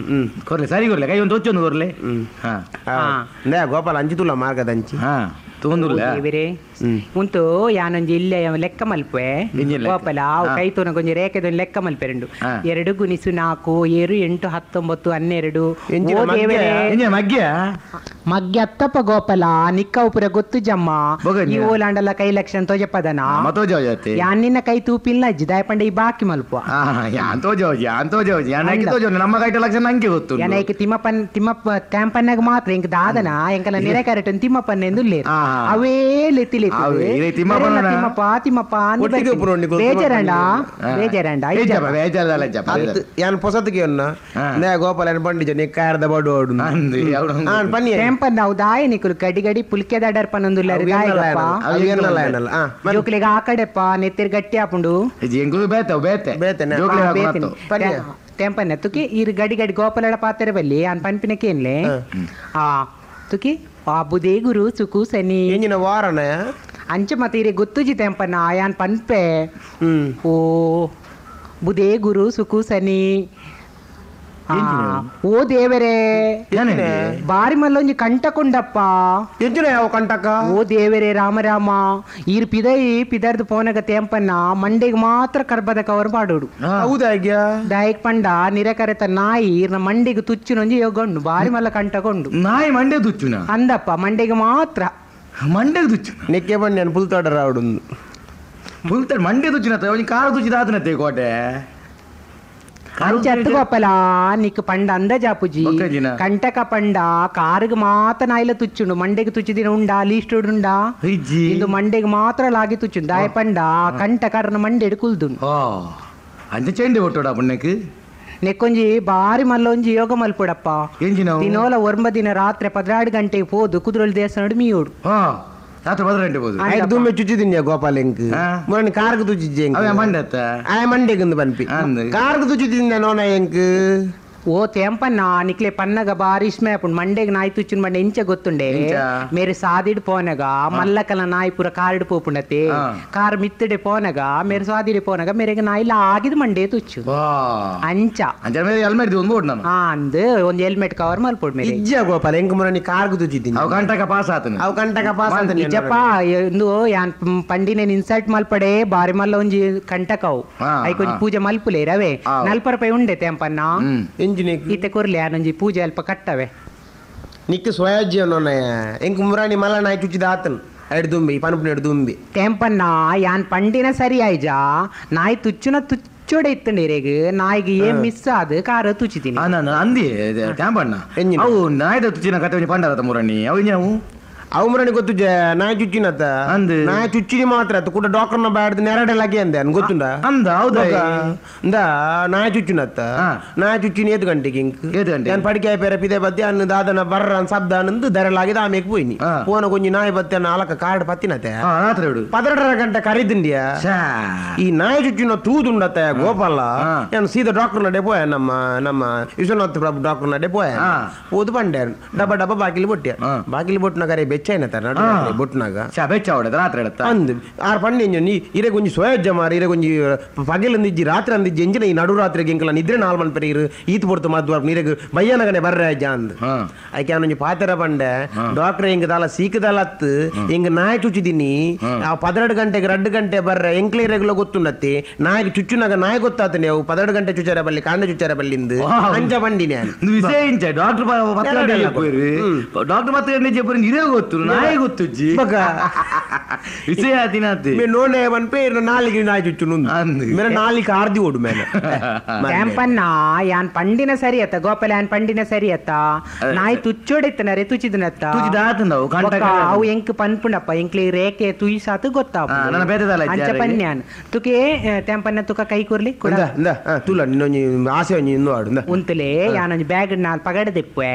ಕೊರ್ಲೆ ಸರಿ ಕೊರ್ಲೆ ಕೈ ಒಂದು ಒಚ್ಚೊಂದು ಕೊರ್ಲೆ ನೇ ಗೋಪಾಲ ಅಂಚಿ ತುಲ ಮಾರ್ಗದ ಅಂಚಿ ಉಂಟು ಯಾನೊಂಜಿ ಇಲ್ಲೇ ಲೆಕ್ಕ ಮಲ್ಪೆ ಗೋಪಾಲ ಅವು ಕೈ ತೋನ ಕೊಂಚ ರೇಖೆದ ಲೆಕ್ಕ ಮಲ್ಪೆರಂಡು 2 ಗುಣಿಸು 4 7 8 19 12 ಮಗ್ಗೆ ಅತ್ತಪ್ಪ ಗೋಪಾಲ ನಿಕ್ಕವು ಪುರ ಗೊತ್ತು ಜಮ್ಮ ಈ ಓಲಾಂಡಲ ಕೈ ಲಕ್ಷಣ ತೋಜಪ್ಪದನ ಯಾನಿನ ಕೈ ತೂಪಿಲ್ಲ ಅಜ್ಜಿ ದಾಯಪಂಡ ಈ ಬಾಕಿ ಮಲ್ಪ ನಮ್ಮ ಕೈ ಲಕ್ಷಣ ನಂಗೆ ಗೊತ್ತು ಏನಕ್ಕೆ ತಿಮ್ಮಪ್ಪ ಟ್ಯಾಂಪನ್ನಾಗ ಮಾತ್ರ ಇಂಕ ದಾದನ ಎಂಕಲ ನೆರೆ ಕ್ಯಾರೆಟ್ ತಿಮ್ಮಪ್ಪನ ಎಂದು ಅವೇ ಲೆತ್ತಿಲಿ ತಿಮ್ಮಪ್ಪ ಬೇಜಾರಂಡ ಯಾನ್ ಪೊಸತ್ಗೆ ನೇ ಗೋಪಾಲ ಬಂಡಿ ಜನ ಕಾರದ ಬಡು ಟೆಂಪನ್ ನಾವು ದಾಯ ನಿಕುಲು ಗಡಿ ಗಡಿ ಪುಲ್ಕೆ ದಡರ್ ಪನ್ನೊಂದುಲ್ಲ ಜೋಕ್ಲಿಗೆ ಆ ಕಡೆಪ್ಪ ನೆತ್ತಿರ್ ಗಟ್ಟಿ ಹಾಪುಂಡು ಟೆಂಪನ್ ತುಕಿ ಇರು ಗಡಿ ಗಡಿ ಗೋಪಾಲ ಪಾತ್ರೆ ಬಲ್ಲಿ ಅನ್ ಪನ್ಪಿನಕೇನ್ಲೆ ತುಕಿ ಆ ಬುದೇ ಗುರು ಸುಕು ಸನಿ ವಾರನ ಅಂಚ ಮತ್ತೆ ಇರಿ ಗೊತ್ತುಜಿ ತೆಂಪನ್ನ ಆಯಾನ್ ಪನ್ಪೆ ಓ ಬುದೇ ಗುರು ಸುಕು ಸನಿ ಓ ದೇವರೇ ಬಾರಿ ಮಲ್ಲೊಂಜಿ ಕಂಟಕೊಂಡಪ್ಪ ಎಂಚಿನ ಯಾವ ಕಂಟಕ ಓ ದೇವರೇ ರಾಮ ರಾಮ ಈರ್ ಪಿದರ್ದು ಪೋನಗ ತೆಂಪನ್ನ ಮಂಡೆಗೆ ಮಾತ್ರ ಕರ್ಬದ ಕವರ್ ಮಾಡೋಡು ಹೌದಾಗ್ಯ ದಾಯಕ್ ಪಂಡ ನಿರಕರೆತ ನಾಯಿ ಈರ್ನ ಮಂಡೆಗೆ ತುಚ್ಚುನೊಂಜಿ ಯೋಗೊಂಡು ಬಾರಿ ಮಲ್ಲ ಕಂಟಕೊಂಡು ನಾಯಿ ಮಂಡೆ ತುಚ್ಚುನ ಅಂದಪ್ಪ ಮಂಡೆಗೆ ಮಾತ್ರ ಮಂಡೆಗೆ ತುಚ್ಚು ನೆಕ್ಕೆ ಬನ್ನಿ ನಾನು ಪುಲ್ತಾಡ ರಾವಡು ಪುಲ್ತಾಡ ಮಂಡೆ ತುಚ್ಚಿನ ಕಾರು ತುಚ್ಚಿದಾತನತ್ತೆ ಕೋಟೆ ಗೋಪಾಲ ನಿಕ್ ಪಂಡ ಅಂದ ಜಾಪುಜಿ ಕಂಟಕ ಪಂಡ ಕಾರಿಗೆ ಮಾತ್ರ ನಾಯಿಲ ತುಚ್ಚುಂಡು ಮಂಡೆಗೆ ತುಚ್ಚಿದಿನ ಉಂಡಾ ಲೀಸ್ಟ್ ಉಂಡಾ ಇದು ಮಂಡೆಗೆ ಮಾತ್ರ ಲಾಗಿ ತುಚ್ಚುಂಡು ದಾಯ ಪಂಡ ಕಂಟಕರ್ನ ಮಂಡೆ ಕುಲ್ದುಂಡು ಅಂಚ ಚೆಂಡೆ ಒಟ್ಟೋಡ ಪುಣ್ಣಕ್ಕೆ ನೆಕ್ಕೊಂಜಿ ಬಾರಿ ಮಲ್ಲೊಂಜಿ ಯೋಗ ಮಲ್ಪುಡಪ್ಪ ದಿನೋಲ 9 ದಿನ ರಾತ್ರಿ 12 ಗಂಟೆಗೆ ಹೋದು ಕುದುರಲ್ ದೇವಸ್ಥಾನ ಮೀಯೋಡು ದುಮ್ಮೆ ಚುಚ್ಚಿದಿನ್ಯ ಗೋಪಾಲ ಎಂಕ್ ಮೊನ್ನೆ ಕಾರ್ಗ ತುಚ್ಚಿಜ್ಜೆ ಮಂಡೆಗೆ ಬನ್ಪಿ ಕಾರ್ಗ ತುಚ್ಚಿದಿನ್ಯ ನೋನ ಎಂಕ್ ಓ ತೆಂಪನ್ನ ನಿಕ್ಲೆ ಪನ್ನಗ ಬಾರಿ ಇಸ್ಮೆ ಆಪುಂಡು ಮಂಡೆಗೆ ನಾಯಿ ತುಚ್ಚುನ್ ಮಂಡೆ ಇಂಚ ಗೊತ್ತುಂಡೆ ಮೇರೆ ಸಾದಿಡ್ ಪೋನಗ ಮಲ್ಲಕಲ ನಾಯಿ ಪೂರ ಕಾರಿಡ್ ಪೋಪುಂಡತೆ ಕಾರ್ ಮಿತ್ತಡೆ ಪೋನಗ ಮೇರೆ ಸಾದಿಡೆ ಪೋನಗ ಮೇರೆಗೆ ನಾಯಿಲ ಆಗಿದ ಮಂಡೆ ತುಚ್ಚು ಅಂಚ ಅಂದ್ ಒಂದ್ ಹೆಲ್ಮೆಟ್ ಕವರ್ ಮಲ್ಪುಡ್ ಮೇರೆ ಇಜ್ಜ ಗೋಪಾಲ ಎಂಕ್ ಮೊನ್ನೆ ಕಾರ್ಗ ತುಚ್ಚಿದ್ದೀನಿ ಅವು ಕಂಟಕ ಪಾಸ್ ಆತನ ನಿಜಪ್ಪ ಎಂದು ಯಾನ್ ಪಂಡಿನ ಇನ್ಸಲ್ಟ್ ಮಲ್ಪಡೆ ಬಾರಿ ಮಲ್ಲ ಒಂಜಿ ಕಂಟಕವು ಐಕೊಂಜಿ ಪೂಜೆ ಮಲ್ಪುಲೆ ರವೆ 40 ರೂಪಾಯಿ ಉಂಡೆ ತೆಂಪನ್ನ ಈತೆ ಕೊರ್ಲಿ ಆನೊಂಜಿ ಪೂಜೆ ಅಲ್ಪ ಕಟ್ಟವೆ ನಿಕ್ಕ ಸ್ವಯಾಜ್ಯ ಅನ್ನೋನಯ ಎಂಕ್ ಮುರಾಣಿ ಮಲ್ಲ ನಾಯಿ ಚುಚ್ಚಿದ ಆತನ್ ಎಡ್ದುಂಬಿ ಪನಪನ ಎಡ್ದುಂಬಿ ಟೆಂಪನ್ನ ಯಾನ್ ಪಂಡಿನ ಸರಿ ಆಯ್ಜ ನಾಯಿ ತುಚ್ಚುನ ತುಚ್ಚೋಡೆ ಇತ್ತಂಡಿರೆಗ್ ನಾಯಿಗೆ ಏನ್ ಮಿಸ್ ಆದ ಕಾರ ತುಚ್ಚಿತೀನಿ ಅಂದಿ ಟೆಂಪನ್ನ ಅವು ನಾಯಿದ ತುಚ್ಚಿನ ಕತೆ ಪಂಡದ ಮುರಾಣಿ ಅವು ಅವು ಮುರಾಣಿ ಗೊತ್ತು ನಾಯಿ ಚುಚ್ಚಿನತ್ತ ನಾಯಿ ಚುಚ್ಚಿನಿ ಮಾತ್ರ ಕೂಡ ಡಾಕ್ಟರ್ನ ಬ್ಯಾಡ್ದು ನೆರಡಲಾಗಿ ಅಂದೆ ಅನ್ ಗೊತ್ತುಂಡ ಅಂದ ಹೌದಾ ನಾಯಿ ಚುಚ್ಚಿನತ್ತ ನಾಯಿ ಚುಚ್ಚಿನಿ 7 ಗಂಟೆಗೆ ನಾನು ಪಡಿಕೆ ಪೇರ ಪಿದೆ ಬದ್ದೆ ಅನ್ನ ದಾದನ ಬರ್ರ ಶಬ್ದ ಅನ್ನಂದು ದರಲಾಗಿದೆ ಆಮೇಲೆ ಹೋಯ್ನಿ ಫೋನ ಕೊಂಚ ನಾಯಿ ಬತ್ತೆ ನಾಲ್ಕ ಕಾರ್ಡ್ ಪತ್ತಿನತ್ತೆ 12 ಗಂಟೆ ಕರೀದಿಂಡಿಯ ಈ ನಾಯಿ ಚುಚ್ಚಿನ ತೂದುಂಡತ್ತೆ ಗೋಪಾಲ ನಾನು ಸೀದಾ ಡಾಕ್ಟರ್ ನಡೆ ಪೋಯ ನಮ್ಮ ವಿಶ್ವನಾಥ್ ಪ್ರಭು ಡಾಕ್ಟರ್ ನಡೆ ಪೋಯ ಓದು ಪಂಡೆ ಡಬ್ಬ ಬಾಕಿಲಿ ಬೊಟ್ಟೆ ಬಾಕಿಲಿ ಬೊಟ್ಟಿನ ಕರೆ ಬೆಚ್ಚೈನ ತರ ಬೊಟ್ನಾಗ ಬೆಚ್ಚ ಹೊಡೆದ ರಾತ್ರಿ ಹೇಳತ್ತ ಅಂದ್ ಆರ್ ಪಂಡಿ ನೀ ಇರೆ ಕೊಂಚ ಸೋಯಜ್ಜ ಮಾರ ಇರೆ ಕೊಂಚ ಪಗಲಂದಿಜ್ಜಿ ರಾತ್ರಿ ಅಂದಿಜ್ಜಿ ಎಂಜಿನ ಈ ನಡು ರಾತ್ರಿಗೆ ಎಂಕಲ ನಿದ್ರೆ ನಾಲ್ ಮನ್ ಪೆರಿ ಈತ್ ಪೊರ್ತು ಮದ್ದು ನೀರೆಗ್ ಬಯ್ಯನಗನೆ ಬರ್ರೆ ಅಜ್ಜ ಅಂದ್ ಆಯ್ಕೆ ಅವನೊಂಜಿ ಪಾತ್ರ ಪಂಡೆ ಡಾಕ್ಟರ್ ಎಂಗ್ ದಾಲ ಸೀಕದಲತ್ ಎಂಗ್ ನಾಯಿ ಚುಚ್ಚಿದಿನಿ ಆ 12 ಗಂಟೆಗೆ 2 ಗಂಟೆ ಬರ್ರೆ ಎಂಕ್ಲೆ ಇರೆಗ್ಲ ಗೊತ್ತುಂಡತ್ತಿ ನಾಯಿಗೆ ಚುಚ್ಚುನಾಗ ನಾಯಿ ಗೊತ್ತಾತ ನೀವು 12 ಗಂಟೆ ಚುಚ್ಚಾರ ಬಲ್ಲಿ ಕಾಂಡ ಚುಚ್ಚಾರ ಬಲ್ಲಿಂದು ಅಂಚ ಬಂದಿನಿ ವಿಷಯ ಇಂಚ ಡಾಕ್ಟರ್ ಡಾಕ್ಟರ್ ಮತ್ತೆ చెప్పరు ఇదే ಗೊತ್ತು నాయ ಗೊತ್ತುಜ್ಜಿ విషయ తినతే మే నోనే వన్ పే నాలికి నాయ చుచ్చునుంది మేర నాలికి ఆర్ది ఓడు మేన ಕ್ಯಾಂಪನ್ನ ಯಾನ್ ಪಂಡಿನ ಸರಿಯತ್ತ ಗೋಪಾಲ ಯಾನ್ ಪಂಡಿನ ಸರಿಯತ್ತ ನಾಯಿ ತುಚ್ಚೋಡಿತ್ತನರೆ ತುಚಿದನತ್ತ ತುಚಿದಾತಂದವು ಕಂಟ ಅವು ಎಂಕ್ ಪನ್ಪುಂಡಪ್ಪ ಎಂಕ್ಲಿ ರೇಖೆ ತುಯಿಸಾತು ಗೊತ್ತಾಪ ನನ್ನ ಬೇದದಲ್ಲ ಅಂಚ ಪನ್ಯಾನ್ ತುಕೆ ಕ್ಯಾಂಪನ್ನ ತುಕ ಕೈ ಕೊರ್ಲಿ ಕುಡ ಇಂದ ತುಲ ನಿನ್ನೊಂಜಿ ಆಸೆ ಒಂಜಿ ಇನ್ನು ಆಡು ಉಂತಲೆ ಯಾನೊಂಜಿ ಬ್ಯಾಗ್ ನಾಲ್ ಪಗಡ ದೆಪ್ಪೆ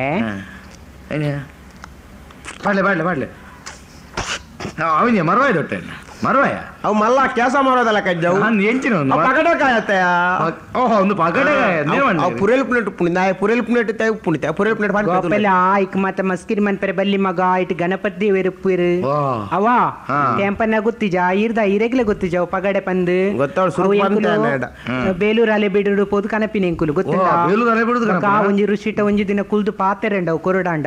ಪಾಡ್ಲೆ ಅವನಿಗೆ ಮರವಾಯ ದೊಟ್ಟೆ ಮರವಾಯ ಅವು ಮಲ್ಲ ಕೆಲಸ ಮಾಡೋದಲ್ಲ ಕಜ್ಜವು ಎಂಚಿನ ಪಗಡಕಾಯತ್ತ ಓಹೋ ಒಂದು ಪಗಡಕಾಯ ಪುರೇಲ್ ಪ್ಲೇಟ್ ಪುರೇಲ್ ಪ್ಲೇಟ್ ಪುಣಿತ ಪುರೇಲ್ ಪ್ಲೇಟ್ ಗೋಪಾಲ ಐಕ್ ಮಾತ ಮಸ್ಕಿರ್ ಮನ್ ಪೆರೆ ಬಲ್ಲಿ ಮಗ ಇಟ್ ಗಣಪತಿ ದೇವರು ಪುರ್ ಅವ ಕ್ಯಾಂಪನ್ನ ಗೊತ್ತಿಜ ಇರ್ದ ಇರೆಗ್ಲೆ ಗೊತ್ತಿಜ ಪಗಡೆ ಪಂದು ಬೇಲೂರಾಲೆ ಬಿಡುಡು ಪೋದು ಕನಪಿನ ಎಂಕುಲು ಗೊತ್ತಿಲ್ಲ ಒಂಜಿ ಋಷಿಟ ಒಂಜಿ ದಿನ ಕುಲ್ದು ಪಾತೆರೆಂಡ ಅವು ಕೊರಡಾಂಡ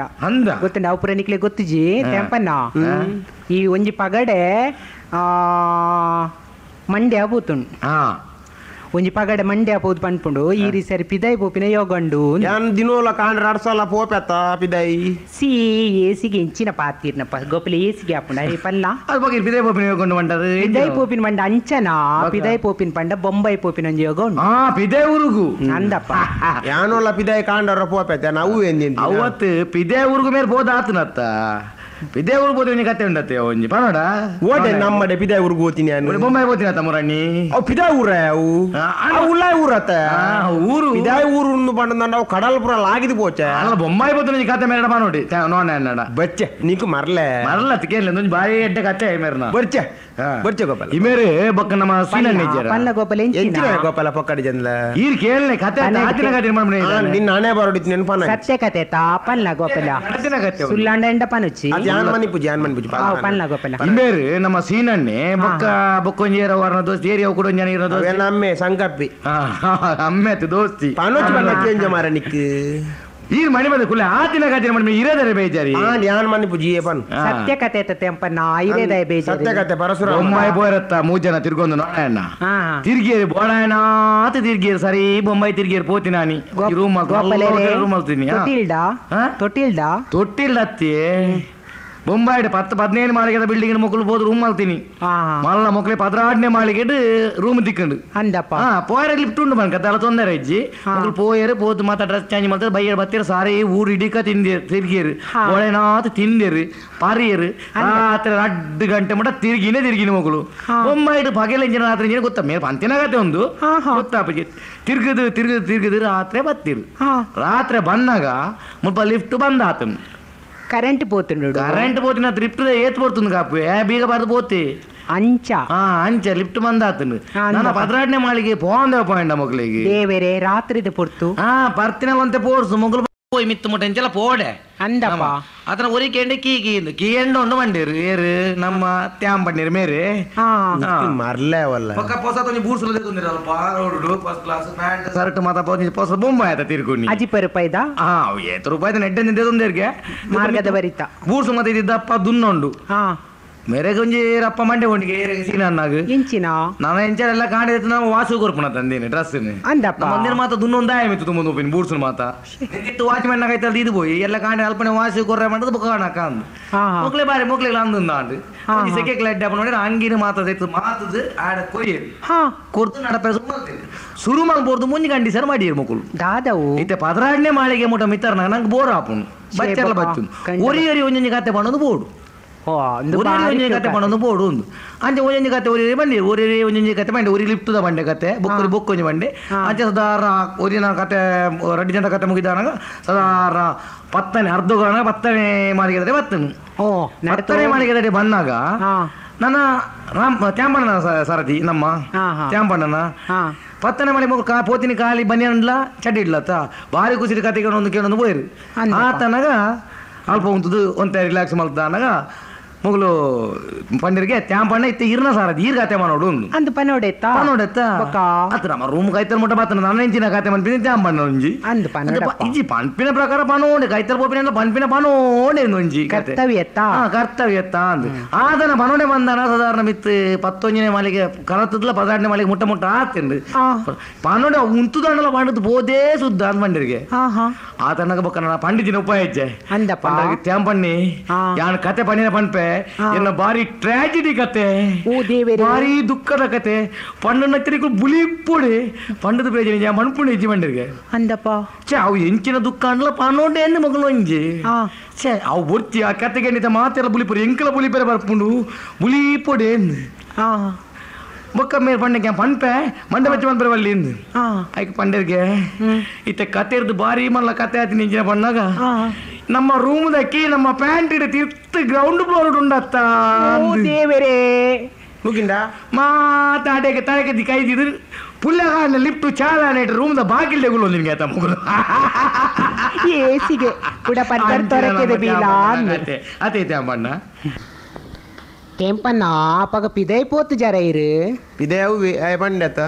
ಗೊತ್ತಿಂಡ ಅವು ಪುರ ನಿಕ್ಲೆ ಗೊತ್ತಿಜಿ ಕ್ಯಾಂಪನ್ನ ಈ ಒಂಜಿ ಪಗಡೆ ಮಂಡ್ಯ ಪೋತುಂಡು ಒಂಜಿ ಪಗಡೆ ಮಂಡ್ಯ ಪೋದು ಪನ್ಪುಂಡು ಈ ಸರಿ ಪಿದೈ ಪೋಪಿನ ಯೋಗಂಡು ದಿನೋಲ ಕಾಂಡ್ರ ಅರ್ಸಲ ಪೋಪೆತ್ತ ಪಿದೈ ಸಿ ಏಸಿಗೆ ಎಂಚಿನ ಪಾತಿರ್ನಪ್ಪ ಗೋಪಲ ಏಸಿಗೆ ಹಾಪುಂಡ ಅರೆ ಪಲ್ಲ ಪಿದೈ ಪೋಪಿನ ಯೋಗಂಡು ಮಂಡದು ಪಿದೈ ಪೋಪಿನ ಮಂಡ ಅಂಚನ ಪಿದೈ ಪೋಪಿನ ಪಂಡ ಬೊಂಬೈ ಪೋಪಿನ ಒಂಜಿ ಯೋಗಂಡು ಪಿದೈ ಉರುಗು ಅಂದಪ್ಪ ಯಾನೋಲ ಪಿದೈ ಕಾಂಡ್ರ ಪೋಪೆತ್ತ ನಾವು ಎಂದಿನ ಅವತ್ತು ಪಿದೈ ಉರುಗು ಮೇಲೆ ಬೋದ ಆತನತ್ತ ಪಿದೇ ಊರು ಬೋತೀನಿ ಕತೆ ಉಂಡತ್ತೆ ಒಂಜಿ ಪನೋಡ ಓಟೆ ನಮ್ಮಡೆ ಪಿದೇ ಊರಿಗೆ ಹೋಗ್ತೀನಿ ನಾನು ಬೊಂಬಾಯಿ ಹೋಗ್ತೀನಿ ಅತ್ತ ಮುರಣ್ಣಿ ಅವು ಪಿದೇ ಊರ ಅವು ಉಳ್ಳಾಯಿ ಊರತ್ತ ಊರು ಪಿದೇ ಊರು ಪಂಡ ನಾವು ಕಡಲ್ಪುರ ಆಗಿದ್ದು ಪೋಚೆ ಬೊಂಬಾಯಿ ಹೋಗ್ತೀನಿ ಕತೆ ಮೇಡ ನೋಡಿ ನೋಡ ಅನ್ನಡ ಬಚ್ಚೆ ನೀಕು ಮರ್ಲೆ ಮರಲತ್ ಕೇಳಲಿ ಒಂದು ಬಾರಿ ಎಡ್ಡೆ ಕತೆ ಮೇರನ ಬರ್ಚೆ ಬರ್ಚೆ ಗೋಪಾಲ ಇಮೇರೆ ಬಕ್ಕ ನಮ್ಮ ಸೀನನ್ ನಿಜರ ಪಲ್ಲ ಗೋಪಾಲ ಎಂಚಿನ ಗೋಪಾಲ ಪಕ್ಕಡಿ ಜನಲ ಈರ್ ಕೇಳಲೆ ಕತೆ ಆತಿನ ಕತೆ ಮಾಡ್ಮನೆ ನಿನ್ನ ನಾನೇ ಬರೋಡಿತ್ ನೆನಪನ ಸತ್ಯ ಕತೆ ತಾ ಪಲ್ಲ ಗೋಪಾಲ ಆತಿನ ಕತೆ ಸುಳ್ಳಂಡ ಎಂಡ ಪನುಚಿ ಜಾನ್ ಮನಿ ಪೂಜೆ ಪಲ್ಲ ಗೋಪಾಲ ಇಮೇರೆ ನಮ್ಮ ಸೀನನ್ನೆ ಬಕ್ಕ ಬಕ್ಕೊಂಜೇರ ವರ್ಣ ದೋಸ್ತಿ ಏರಿಯಾ ಕೂಡ ಜನ ಇರೋ ದೋಸ್ತಿ ಅಮ್ಮೆ ಸಂಕಪ್ಪಿ ಅಮ್ಮೆ ದೋಸ್ತಿ ಪನೋಚ್ ಬಣ್ಣ ಚೇಂಜ್ ಮಾರ ನಿಕ್ ಈ ಮನೆ ಬಂದ ಕುಲ್ಲ ಆತಿನ ಕತೆ ಮಾಡಿ ಇರೋದರೆ ಬೇಜಾರಿ ಯಾನ್ ಮನಿ ಪೂಜೆ ಪನ್ ಸತ್ಯ ಕತೆ ತೆಂಪನ್ನ ಇರೇದ ಬೇಜಾರಿ ಸತ್ಯ ಕತೆ ಪರಶುರಾಮ ಬೊಂಬಾಯಿ ಬೋರತ್ತ 3 ಜನ ತಿರ್ಗೊಂಡು ನೋಡಣ್ಣ ತಿರ್ಗೇರಿ ಬೋಡಾಯನ ಆತ ತಿರ್ಗೇರಿ ಸರಿ ಬೊಂಬಾಯಿ ತಿರ್ಗೇರಿ ಪೋತಿನಾನಿ ರೂಮ್ ರೂಮಲ್ತೀನಿ ತೊಟ್ಟಿಲ್ಡತ್ತಿ ಬೊಂಬಾಯಿ 10-15 ಮಾಳಿಗೆ ಬಿಲ್ಡಿಂಗ್ ಮಕ್ಕಳು ಬೋದು ರೂಮ್ ಮಾಡ್ತೀನಿ ಮಲ್ಲ ಮಕ್ಕಳು 16ನೇ ಮಾಳಿಗೆ ರೂಮ್ ತಿಕ್ಕಂಡು ಅಂದಪ್ಪ ಪೋಯರ ಲಿಫ್ಟ್ ಉಂಡು ಬಂಕ ತಲ ತೊಂದರೆ ಇಜ್ಜಿ ಮಕ್ಕಳು ಪೋಯರು ಪೋದು ಮಾತಾ ಡ್ರೆಸ್ ಚೇಂಜ್ ಮಾಡ್ತಾರೆ ಬೈಯರ್ ಬತ್ತೀರ ಸಾರಿ ಊರು ಇಡೀಕ ತಿಂದಿರು ತಿರ್ಗಿರು ಒಳೆನಾತ್ ತಿಂದಿರು ಪಾರಿಯರು ರಾತ್ರಿ 2 ಗಂಟೆ ಮಟ್ಟ ತಿರ್ಗಿನ ಮಕ್ಕಳು ಬೊಂಬಾಯಿ ಪಗೆಲ ಇಂಜಿನ ರಾತ್ರಿ ಇಂಜಿನ ಗೊತ್ತ ಮೇಲೆ ಪಂತಿನಾಗತ್ತೆ ಒಂದು ಗೊತ್ತಾಪಿ ತಿರ್ಗದು ರಾತ್ರಿ ಬತ್ತಿರು ರಾತ್ರಿ ಬಂದಾಗ ಮುಲ್ಪ ಲಿಫ್ಟ್ ಬಂದಾತು కరెంట్ పోతుండు కరెంట్ పోతున్న లిఫ్ట్ ఏత్ పడుతుంది కాపు బీగ పడదు పోతే ಅಂಚ ಲಿಫ್ಟ್ ಬಂದಾತನು ನಾನು 16ನೇ ಮಾಳಿಗೆ ಪೋಂದೆ ಪೋಂಡ ಮಕ್ಕಳಿಗೆ ದೇವರೇ ರಾತ್ರಿದ ಪೊರ್ತು ಬರ್ತಿನ ಒಂತೆ ಪೋರ್ಸು ಮಕ್ಕಳು പോയി മിത്തുമുട്ടെഞ്ചല പോടെ അന്തപ്പാ അത്ര ഒരു കേണ്ടി കീണ്ട് വണ്ടിര് ഏറ് നമ്മ ത്യാം പണ്ണീര് മേര് ಶರ್ಟ್ ಮಾತಾ ಪೊಸ ಬೊಂಬಾಯಿ ಆಯ್ತಾ ತಿರ್ಕೊಂಡು ರೂಪಾಯಿದ ಏತ್ ರೂಪಾಯಿ ನೆಡ್ಡೆ ನಿಂದೆ ಮಾರ್ಗದ ಬರಿತ ಬೂರ್ಸು ಮತ್ತೆ ಇದ್ದಪ್ಪ ದುನ್ನೊಂಡು ಮೇರೆ ಕೊಂಚ ರಪ್ಪ ಮಂಡೆ ಹೊಂಡಿಗೆ ಸೀನ ಅನ್ನಾಗ ಇಂಚಿನ ನಾನು ಎಂಚೆಲ್ಲ ಕಾಂಡಿದ್ದು ನಾವು ವಾಸು ಕೊರ್ಪುಣ ತಂದೇನೆ ಡ್ರೆಸ್ ಮಂದಿರ ಮಾತ ದುನ್ನೊಂದು ಆಯಮಿತ್ತು ತುಂಬ ನೋಪಿನ ಬೂಡ್ಸು ಮಾತ ವಾಚ್ ಮೆಣ್ಣ ಕೈತಲ್ಲಿ ಇದು ಹೋಯಿ ಎಲ್ಲ ಕಾಂಡಿ ಅಲ್ಪನೆ ವಾಸು ಕೊರ್ರೆ ಮಾಡೋದು ಬುಕಾಣಕ ಅಂದು ಮೊಕ್ಲೆ ಬಾರಿ ಮೊಕ್ಲೆಗಳು ಅಂದು ಸೆಕೆ ಕ್ಲಡ್ ಹಬ್ಬ ನೋಡಿ ಹಂಗಿನ ಮಾತದೈತು ಮಾತದು ಆಡ ಕೊಯ್ಯರು ಕೊರ್ತು ನಡಪೆ ಶುರು ಮಾಡ್ಬೋದು ಮುಂಜಿ ಗಂಡಿ ಸರ್ ಮಾಡಿರು ಮಕ್ಕಳು ದಾದವು ಇತ್ತೆ 16ನೇ ಮಾಳಿಗೆ ಮುಟ ಮಿತ್ತರ್ನ ನಂಗೆ ಬೋರ್ ಹಾಪುನು ಬಚ್ಚೆಲ್ಲ ಬಚ್ಚು ಒರಿ ಒಂಜಿ ಕತೆ ಮಾಡೋದು ಬೋಡು ಕತೆ ಮಾಡೋದು ಬೋಡು ಒಂದು ಅಂಚೆ ಒಂಜಿ ಕತೆ ಒರಿ ಬಂದಿ ಒಂಜಿ ಕತೆ ಬಂಡೆ ಒರಿ ಲಿಫ್ಟ್ ಬಂಡೆ ಕತೆ ಬೊಕ್ಕರಿ ಬೊಕ್ಕೊಂಜಿ ಬಂಡೆ ಅಂಚೆ ಸದಾರ ಒರಿನ ಕತೆ ರೆಡ್ಡಿ ಜನ ಕತೆ ಮುಗಿದಾಗ ಸದಾರ 10ನೇ ಮಾಳಿಗೆ ಬತ್ತನು 10ನೇ ಮಾಳಿಗೆ ಬಂದಾಗ ನನ್ನ ತ್ಯಾಂಪಣ್ಣನ ಸರದಿ ನಮ್ಮ ತ್ಯಾಂಪಣ್ಣನ 10ನೇ ಮಾಳಿ ಮಗ ಪೋತಿನ ಖಾಲಿ ಬನ್ನಿ ಅಂಡ್ಲ ಚಡ್ಡಿ ಇಡ್ಲತ್ತ ಭಾರಿ ಖುಷಿ ಕತೆಗೆ ಒಂದು ಕೇಳೊಂದು ಬೋಯ್ರು ಆತನಾಗ ಅಲ್ಪ ಉಂಟದು ಒಂತೆ ರಿಲ್ಯಾಕ್ಸ್ ಮಾಡ್ತಾನಾಗ ಮೊಗಲು ಪಂಡಿರಿಗೆ ತ್ಯಾಂಪಣ್ಣ ಇತ್ತೆ ಇರ್ನ ಸಾರದು ಈರ್ ಖಾತೆ ಮಾಡೋಡು ಅಂದು ಪನೋಡೆತ್ತ ಅತ್ತ ನಮ್ಮ ರೂಮ್ ಕೈತಲ್ ಮುಟ್ಟ ಬಾತ ನನ್ನ ಎಂಚಿನ ಖಾತೆ ಮನ್ಪಿನ ತ್ಯಾಂಪಣ್ಣ ಒಂಜಿ ಅಂದು ಪನೋಡ ಇಜ್ಜಿ ಪಂಪಿನ ಪ್ರಕಾರ ಪನೋಡೆ ಕೈತಲ್ ಪೋಪಿನ ಪಂಪಿನ ಪನೋಡೆ ಒಂಜಿ ಕರ್ತವ್ಯತ್ತ ಅಂದು ಆದನ ಪನೋಡೆ ಬಂದನ ಸಾಧಾರಣ ಮಿತ್ 11ನೇ ಮಾಲಿಗೆ ಕರತ್ತದ್ಲ 18ನೇ ಮಾಲಿಗೆ ಮುಟ್ಟ ಮುಟ್ಟ ಆತಂಡು ಪನೋಡೆ ಉಂತು ದಂಡಲ ಪಂಡದು ಬೋದೇ ಸುದ್ದ ಅಂದ್ ಪಂಡಿರಿಗೆ ಆತನಗ ಬಕ್ಕ ನನ್ನ ಪಂಡಿತಿನ ಉಪಾಯ ಹೆಜ್ಜೆ ತ್ಯಾಂಪಣ್ಣಿ ಯಾನ್ ಕತೆ ಪಂಡಿನ ಪಂಪೆ ಎನ್ನ ಬಾರಿ ಟ್ರಾಜಿಡಿ ಕತೆ ಬಾರಿ ದುಃಖದ ಕತೆ ಪಂಡನ ಹತ್ತಿರ ಬುಲಿಪುಡಿ ಪಂಡದ ಬೇಜ ಮಣ್ಪುಣಿ ಹೆಜ್ಜಿ ಮಂಡಿರಿಗೆ ಅಂದಪ್ಪ ಛೇ ಅವು ಎಂಚಿನ ದುಃಖ ಅಂಡ್ಲ ಪನ್ನೊಂಡೆ ಎಣ್ಣೆ ಮಗಳು ಒಂಜಿ ಛೇ ಅವು ಬರ್ತಿ ಆ ಕತೆಗೆ ಎಣ್ಣಿತ ಮಾತೆಲ್ಲ ಬುಲಿಪುರಿ ಎಂಕಲ ಬುಲಿಪೆರೆ ಬರ್ಪುಂಡು ಬುಲಿಪುಡಿ ಬೊಕ್ಕ ಮೇಲೆ ಪಂಡಕ್ಕೆ ಪಂಪೆ ಮಂಡೆ ಬಚ್ಚ ಮನ್ಪರೆ ಬಲ್ಲಿ ಆಯ್ಕೆ ಪಂಡರ್ಗೆ ಇತ್ತೆ ಕತೆ ಇರ್ದು ಬಾರಿ ಮಲ್ಲ ಕತೆ ಆಯ್ತು ನಿಂಚಿನ ಪಣ್ಣಾಗ ನಮ್ಮ ರೂಮ್ದಕ್ಕಿ ನಮ್ಮ ಪ್ಯಾಂಟ್ ಇಡ ತಿರ್ತು ಗ್ರೌಂಡ್ ಫ್ಲೋರ್ ಉಂಡತ್ತ ದೇವರೇ ಮುಗಿಂದ ಮಾತಾಡಕ್ಕೆ ತಲೆಗೆ ಕೈದಿದ್ರು ಪುಲ್ಲಗಾನ ಲಿಫ್ಟ್ ಚಾಲಾನೆ ರೂಮ್ದ ಬಾಗಿಲ್ಡೆಗಳು ನಿನ್ಗೆ ಆತ ಮುಗುಲು ಏಸಿಗೆ ಕೂಡ ಪರ್ಕರ್ ತೊರಕೆದೆ ಬೀಲ ಅತೈತೆ ಅಮ್ಮಣ್ಣ ಕೆಂಪಣ್ಣ ಅಪ್ಪಗ ಪಿದೈ ಪೋತು ಜರ ಇರು ಪಿದೈ ಅವು ಪಂಡತ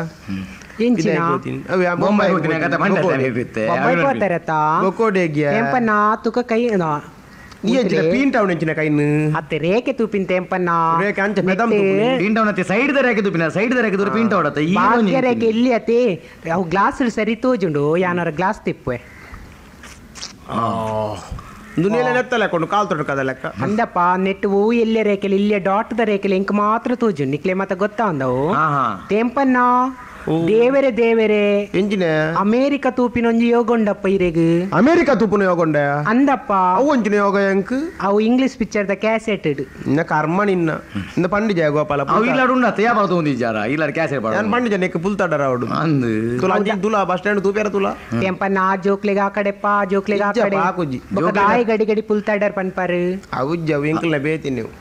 ಕೆಂಪಣ್ಣ ತುಕ ಕೈ ಪೀಂಟವನ ಕೈನು ಅತ್ತೆ ರೇಖೆ ತೂಪಿನ ತೆಂಪಣ್ಣ ರೇಖೆ ಅಂಚೆ ಪೀಂಟವನತೆ ಸೈಡ್ ದ ರೇಖೆ ತೂಪಿನ ಸೈಡ್ ದ ರೇಖೆ ತೂರ ಪೀಂಟ ಹೊಡತ ಭಾಗ್ಯ ರೇಖೆ ಎಲ್ಲಿ ಅತ್ತೆ ಅವು ಗ್ಲಾಸ್ ಸರಿ ತೋಜುಂಡು ಯಾನಾರ ಗ್ಲಾಸ್ ತಿಪ್ಪೆ ದುನಿಯೆಲ್ಲ ನೆತ್ತಲೆಕ್ಕೊಂಡು ಕಾಲ್ ತೊಡಕದ ಲೆಕ್ಕ ಅಂದಪ್ಪ ನೆಟ್ ಹೂ ಎಲ್ಲೇ ರೇಖೆಲಿ ಇಲ್ಲೇ ಡಾಟ್ ದ ರೇಖೆಲಿ ಇಂಕ ಮಾತ್ರ ತೋಜು ನಿಕ್ಲೆ ಮತ್ತೆ ಗೊತ್ತಾ ಅಂದವು ತೆಂಪಣ್ಣ ದೇವರೇ ದೇವರೇ ಎಂಜಿನ ಅಮೇರಿಕ ತೂಪಿನೊಂಜಿ ಯೋಗೊಂಡಪ್ಪ ಇರೆಗ್ ಅಮೇರಿಕ ತೂಪುನ ಯೋಗೊಂಡ ಅಂದಪ್ಪ ಅವು ಒಂಜಿನ ಯೋಗ ಎಂಕ್ ಅವು ಇಂಗ್ಲಿಷ್ ಪಿಕ್ಚರ್ ದ ಕ್ಯಾಸೆಟ್ ಇನ್ನ ಕರ್ಮ ನಿನ್ನ ಇಂದ ಪಂಡಿಜ ಗೋಪಾಲ ಅವು ಇಲ್ಲಾಡು ಉಂಡತ್ತ ಯಾ ಬಾತು ಒಂದಿಜಾರ ಇಲ್ಲಾರ ಕ್ಯಾಸೆಟ್ ಬಾಡು ನಾನು ಪಂಡಿಜ ನೆಕ್ ಪುಲ್ತಾಡರ ಅವಡು ಅಂದು ತುಲಾ ತುಲಾ ಬಸ್ ಸ್ಟ್ಯಾಂಡ್ ತೂಪೇರ ತುಲಾ ತೆಂಪಣ್ಣ ಜೋಕ್ಲೆಗ ಆ ಕಡೆಪ್ಪ ಜೋಕ್ಲೆಗ ಆ ಕಡೆ ಪಾಕುಜಿ ದಾಯಿ ಗಡಿ ಗಡಿ ಪುಲ್ತಾಡರ್ ಪನ್ಪಾರು ಅವು ಜವ ಎಂಕ್ಲ ಬೇತಿ ನೀವು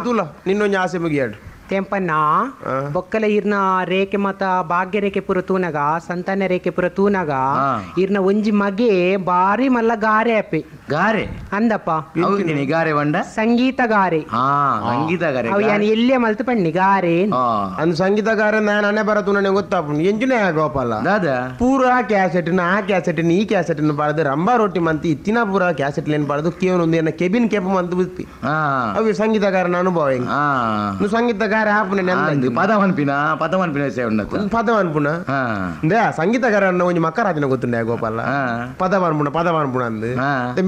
ತೂಲ ನಿನ್ನೊಂದು ಆಸೆ ಮುಗಿಯಾಡು ತೆಂಪಣ್ಣ ಬೊಕ್ಕಲ ಇರ್ನ ರೇಖೆ ಮತ ಭಾಗ್ಯ ರೇಖೆ ಪುರ ತೂನಗ ಸಂತಾನ ರೇಖೆ ಪುರ ತೂನಗ ಇರ್ನ ಒಂಜಿ ಮಗೆ ಬಾರಿ ಮಲ್ಲ ಗಾರೆ ಅಪ್ಪಿ ಗಾರೆ ಅಂದಪ್ಪ ಗಾರೆ ಬಂಡ ಸಂಗೀತ ಗಾರೆ ಸಂಗೀತ ಗಾರೆ ಅವು ಯಾನ್ ಎಲ್ಲೇ ಮಲ್ತು ಪಣ್ಣಿ ಗಾರೆ ಅಂದ್ ಸಂಗೀತ ಗಾರೆ ನಾನು ಅನೆ ಬರತು ನನಗೆ ಗೊತ್ತಾಪು ಎಂಜಿನ ಗೋಪಾಲ ಪೂರ ಕ್ಯಾಸೆಟ್ ಆ ಕ್ಯಾಸೆಟ್ ಈ ಕ್ಯಾಸೆಟ್ ಬಾಳದು ರಂಬಾ ರೊಟ್ಟಿ ಮಂತಿ ಇತ್ತಿನ ಪೂರ ಕ್ಯಾಸೆಟ್ ಏನ್ ಬಾಳದು ಕೇವಲ ಒಂದು ಏನ ಕೆಬಿನ್ ಕೆಪ ಮಂತ್ ಬಿತ್ತಿ ಅವು ಸಂಗೀತಗಾರನ ಅನುಭವ ಹಿಂಗ ಸಂಗೀತಗಾರ ಸಂಗೀತಗಾರ ಒಂಜಿ ಮಕ್ಕರಾಜಿನ ಗೊತ್ತುಂಡೆ ಗೋಪಾಲ ಪದವನ್ಪುಣ ಅಂದ್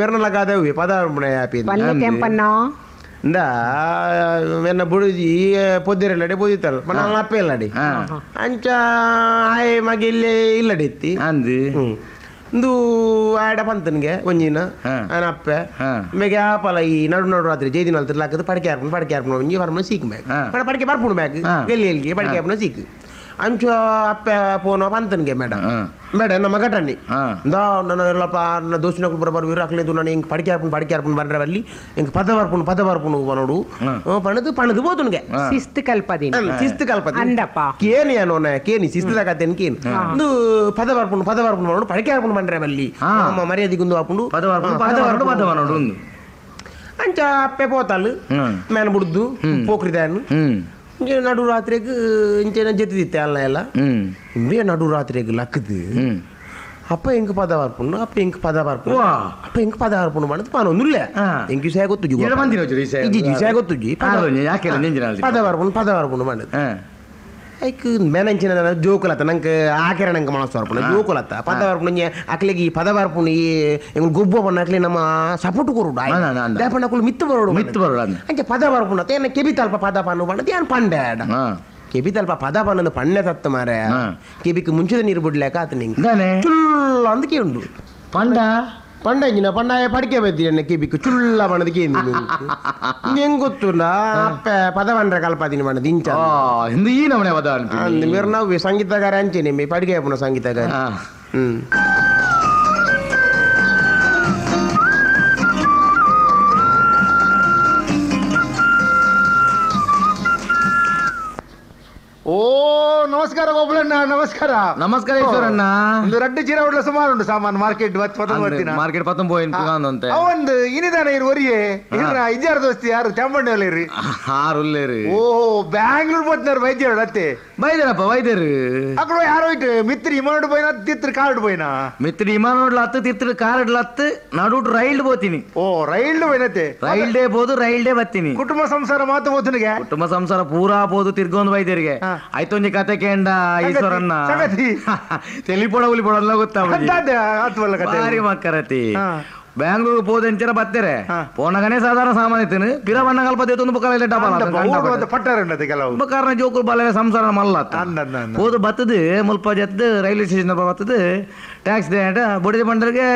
ಮೆರ್ನಲ ಗಾದೇವಿ ಪದವನ್ಪುಣ ಹ್ಯಾಪಿ ಎನ್ನ ಬುಡುಜಿ ಪೊದ್ದಿರಲ್ಲಡೆ ಬೋದಿತ್ತಲ್ಲ ನನ್ನ ಅಪ್ಪ ಇಲ್ಲಡಿ ಅಂಚ ಆಯ್ ಮಗೆ ಇಲ್ಲೇ ಇಲ್ಲಡಿ ಇತ್ತಿ ಅಂದ್ ಇಂದು ಆಡ ಪಂತನ್ಗೆ ಒಂಜಿನ ಅಪ್ಪೆ ಮೇಗೆ ಆಪಲ ಈ ನಡು ರಾತ್ರಿ ಜೈದಿನ ಹಾಕದು ಪಡಕೆ ಹಾರ್ಪಣ ಒಂಜಿ ಬರ್ಪಣ ಸೀಕ್ ಮ್ಯಾಗ್ ಪಡಕೆ ಬರ್ಪುಣ ಮ್ಯಾಗ್ ಗೆಲ್ಲಿ ಪಡಕೆ ಹಾರ್ಪಣ ಸೀಕ್ ಅಂಚ ಅಪ್ಪೆ ಪೋನ ಪಂತನ್ಗೆ ಮೇಡಮ್ ನಮ್ಮ ಘಟನೆ ನನ್ನ ಎಲ್ಲಪ್ಪ ನನ್ನ ದೋಸ್ತಿನ ಬರಬಾರ ಹಾಕ್లేదు ನಾನು ಹಿಂಗೆ ಪಡಕೆ ಹಾರ್ಪಣ ಬರ್ರೆ ಅಲ್ಲಿ ಹಿಂಗೆ ಪದ ಬರ್ಪುಣ ನೋಡು ಪಣದು ಬೋತುನ್ಗೆ ಶಿಸ್ತು ಕಲ್ಪದಿ ಕೇನಿ ಅನ್ನೋನ ಕೇನಿ ಶಿಸ್ತುದ ಕತೆನ್ ಕೇನಿ ಒಂದು ಪದ ಬರ್ಪುಣ ನೋಡು ಪಡಕೆ ಹಾರ್ಪಣ ಬಂದ್ರೆ ಅಲ್ಲಿ ಮರ್ಯಾದೆಗುಂದು ಹಾಕೊಂಡು ಅಂಚ ಅಪ್ಪೆ ಪೋತಲ್ ಮೇನ ಬಿಡುದು ಪೋಕ್ರಿದಾನು ನಡು ರಾತ್ರಿಗೆ ಇಂಚೆನ ಜೊತೆದಿತ್ತೆ ಅಲ್ಲ ಎಲ್ಲ ಇಂಬೆ ನಡು ರಾತ್ರಿಗೆ ಲಕ್ಕದು ಅಪ್ಪ ಹೆಂಗ್ ಪದ ಬರ್ಪುಂಡು ಅಪ್ಪ ಹೆಂಗ್ ಪದ ಬರ್ಪುಂಡು ಮಾಡೋದು ಪಾನೊಂದುಲ್ಲ ಹೆಂಗ್ ವಿಷಯ ಗೊತ್ತು ವಿಷಯ ಗೊತ್ತು ಪದ ಬರ್ಪುಂಡು ಮಾಡೋದು ಐಕ್ ಮೇನಂಚಿನ ಜೋಕುಲತ್ತ ನಂಗೆ ಆಕೆರ ನಂಗೆ ಮನಸ್ಸು ಬರ್ಪುಣ ಜೋಕುಲತ್ತ ಪದ ಬರ್ಪುಣ ಅಕ್ಲೆಗೆ ಪದ ಬರ್ಪುಣ ಎಂಗ್ ಗೊಬ್ಬ ಬಣ್ಣ ಅಕ್ಲೆ ನಮ್ಮ ಸಪೋರ್ಟ್ ಕೊರುಡು ದಾಪಣ್ಣ ಮಿತ್ತು ಬರೋಡು ಅಂಚೆ ಪದ ಬರ್ಪುಣ ಏನ ಕೆಬಿತಲ್ಪ ಪದ ಪನ್ನು ಬಣ್ಣದ ಏನ್ ಪಂಡ ಕೆಬಿ ತಲ್ಪ ಪದ ಪನ್ನೊಂದು ಪಣ್ಣೆ ತತ್ತ ಮಾರೆ ಕೆಬಿಕ್ ಮುಂಚಿದ ನೀರು ಬಿಡ್ಲೇಕ ಆತ ನಿಂಗೆ ಚುಳ್ಳ ಅಂದಕ್ಕೆ ಉಂಡು ಪಂಡ ಪಂಡ ಇಂಜಿನ ಪಂಡ ಪಡಿಕೆ ಬದ್ದಿ ಎಣ್ಣೆ ಕೆಬಿಕ್ ಚುಳ್ಳ ಪಣದಕ್ಕೆ ಹೆಂಗ್ ಗೊತ್ತುಂಡ ಅಪ್ಪ ಪದ ಪಂಡ್ರೆ ಕಲ್ಪಾದಿನಿ ಪಣ್ಣದ ಇಂಚ ಹಿಂದಿ ಈ ನಮನೆ ಪದ ಮೇರೆ ನಾವು ಸಂಗೀತಗಾರ ಅಂಚೇನೆ ಪಡಿಕೆ ಪುನಃ ಸಂಗೀತಗಾರ ಓ ನಮಸ್ಕಾರ ಗೋಪಾಲಣ್ಣ. ನಮಸ್ಕಾರ. ನಮಸ್ಕಾರ ಈಶ್ವರಣ್ಣ. ಒಂದು ರಡ್ಡು ಚೀರ ಉಡ್ಲ ಸುಮಾರು ಉಂಟು ಸಾಮಾನು ಮಾರ್ಕೆಟ್ ಮಾರ್ಕೆಟ್ 19 ಅವಂದು ಇನಿದಾನ ಇರು ಒರಿಯೇ ಇದ್ದಾರ ದೋಸ್ತಿ ಯಾರು ಚಾಮಂಡಿ ಇರ್ರಿ ಹಾರುಲ್ಲೇರಿ. ಓ ಬ್ಯಾಂಗ್ಳೂರ್ ಬಂದ್ನಾರು ವೈದ್ಯರು ಅತ್ತೆ ವೈದ್ಯರಪ್ಪ ವೈದ್ಯರು ಅక్కడ ಯಾರು ಹೋಯ್ತು ಮಿತ್ರಿ ಇಮಾನು போயினா ತಿತ್ರ ಕಾರ್ಡ್ போயினா ಮಿತ್ರಿ ಇಮಾನೋಡ್ಲ ಹತ್ತು ತಿತ್ರ ಕಾರ್ಡ್ಲ ಹತ್ತು ನಡುಟ್ ರೈಲ್ ಬೋತೀನಿ. ಓ ರೈಲ್ ಹೋಯ್ನತ್ತೆ ರೈಲ್ ಡೇ ಬೋದು ರೈಲ್ ಡೇ ಬತ್ತೀನಿ. ಕುಟುಂಬ ಸಂಸಾರ ಮಾತು ಬೋತನಿಗೆ ಕುಟುಂಬ ಸಂಸಾರ ಪೂರಾ ಬೋದು ತಿರ್ಗೊಂದು ವೈದ್ಯರಿಗೆ ಆಯ್ತೊಂಜಿ ಕತೆ ಕೇಂಡ ಈಶ್ವರಣ್ಣ ತೆಲಿಪೊಡ ಉಲಿಪೊಡಲ್ಲ ಗೊತ್ತಾಗ ಭಾರಿ ಮಕ್ಕರತಿ ಬ್ಯಾಂಗ್ಳೂರ್ ಪೋದೆಂಚರ ಬತ್ತರೆ ಪೋನಗನೆ ಸಾಧಾರಣ ಸಾಮಾನ್ಯತೇನು ಪಿರ ಬಣ್ಣ ಕಲ್ಪತೆ ಒಂದು ಬುಕ್ಕಲ ಕಾರಣ ಜೋಕುಲ್ ಬಾಲ ಸಂಸಾರ ಮಲ್ಲ ಹೋದು ಬತ್ತದು ಮುಲ್ಪ ಜತ್ತು ರೈಲ್ವೆ ಸ್ಟೇಷನ್ ಬತ್ತದು ಟ್ಯಾಕ್ಸ್ ಬೊಡಿದ ಬಂಡರಿಗೆ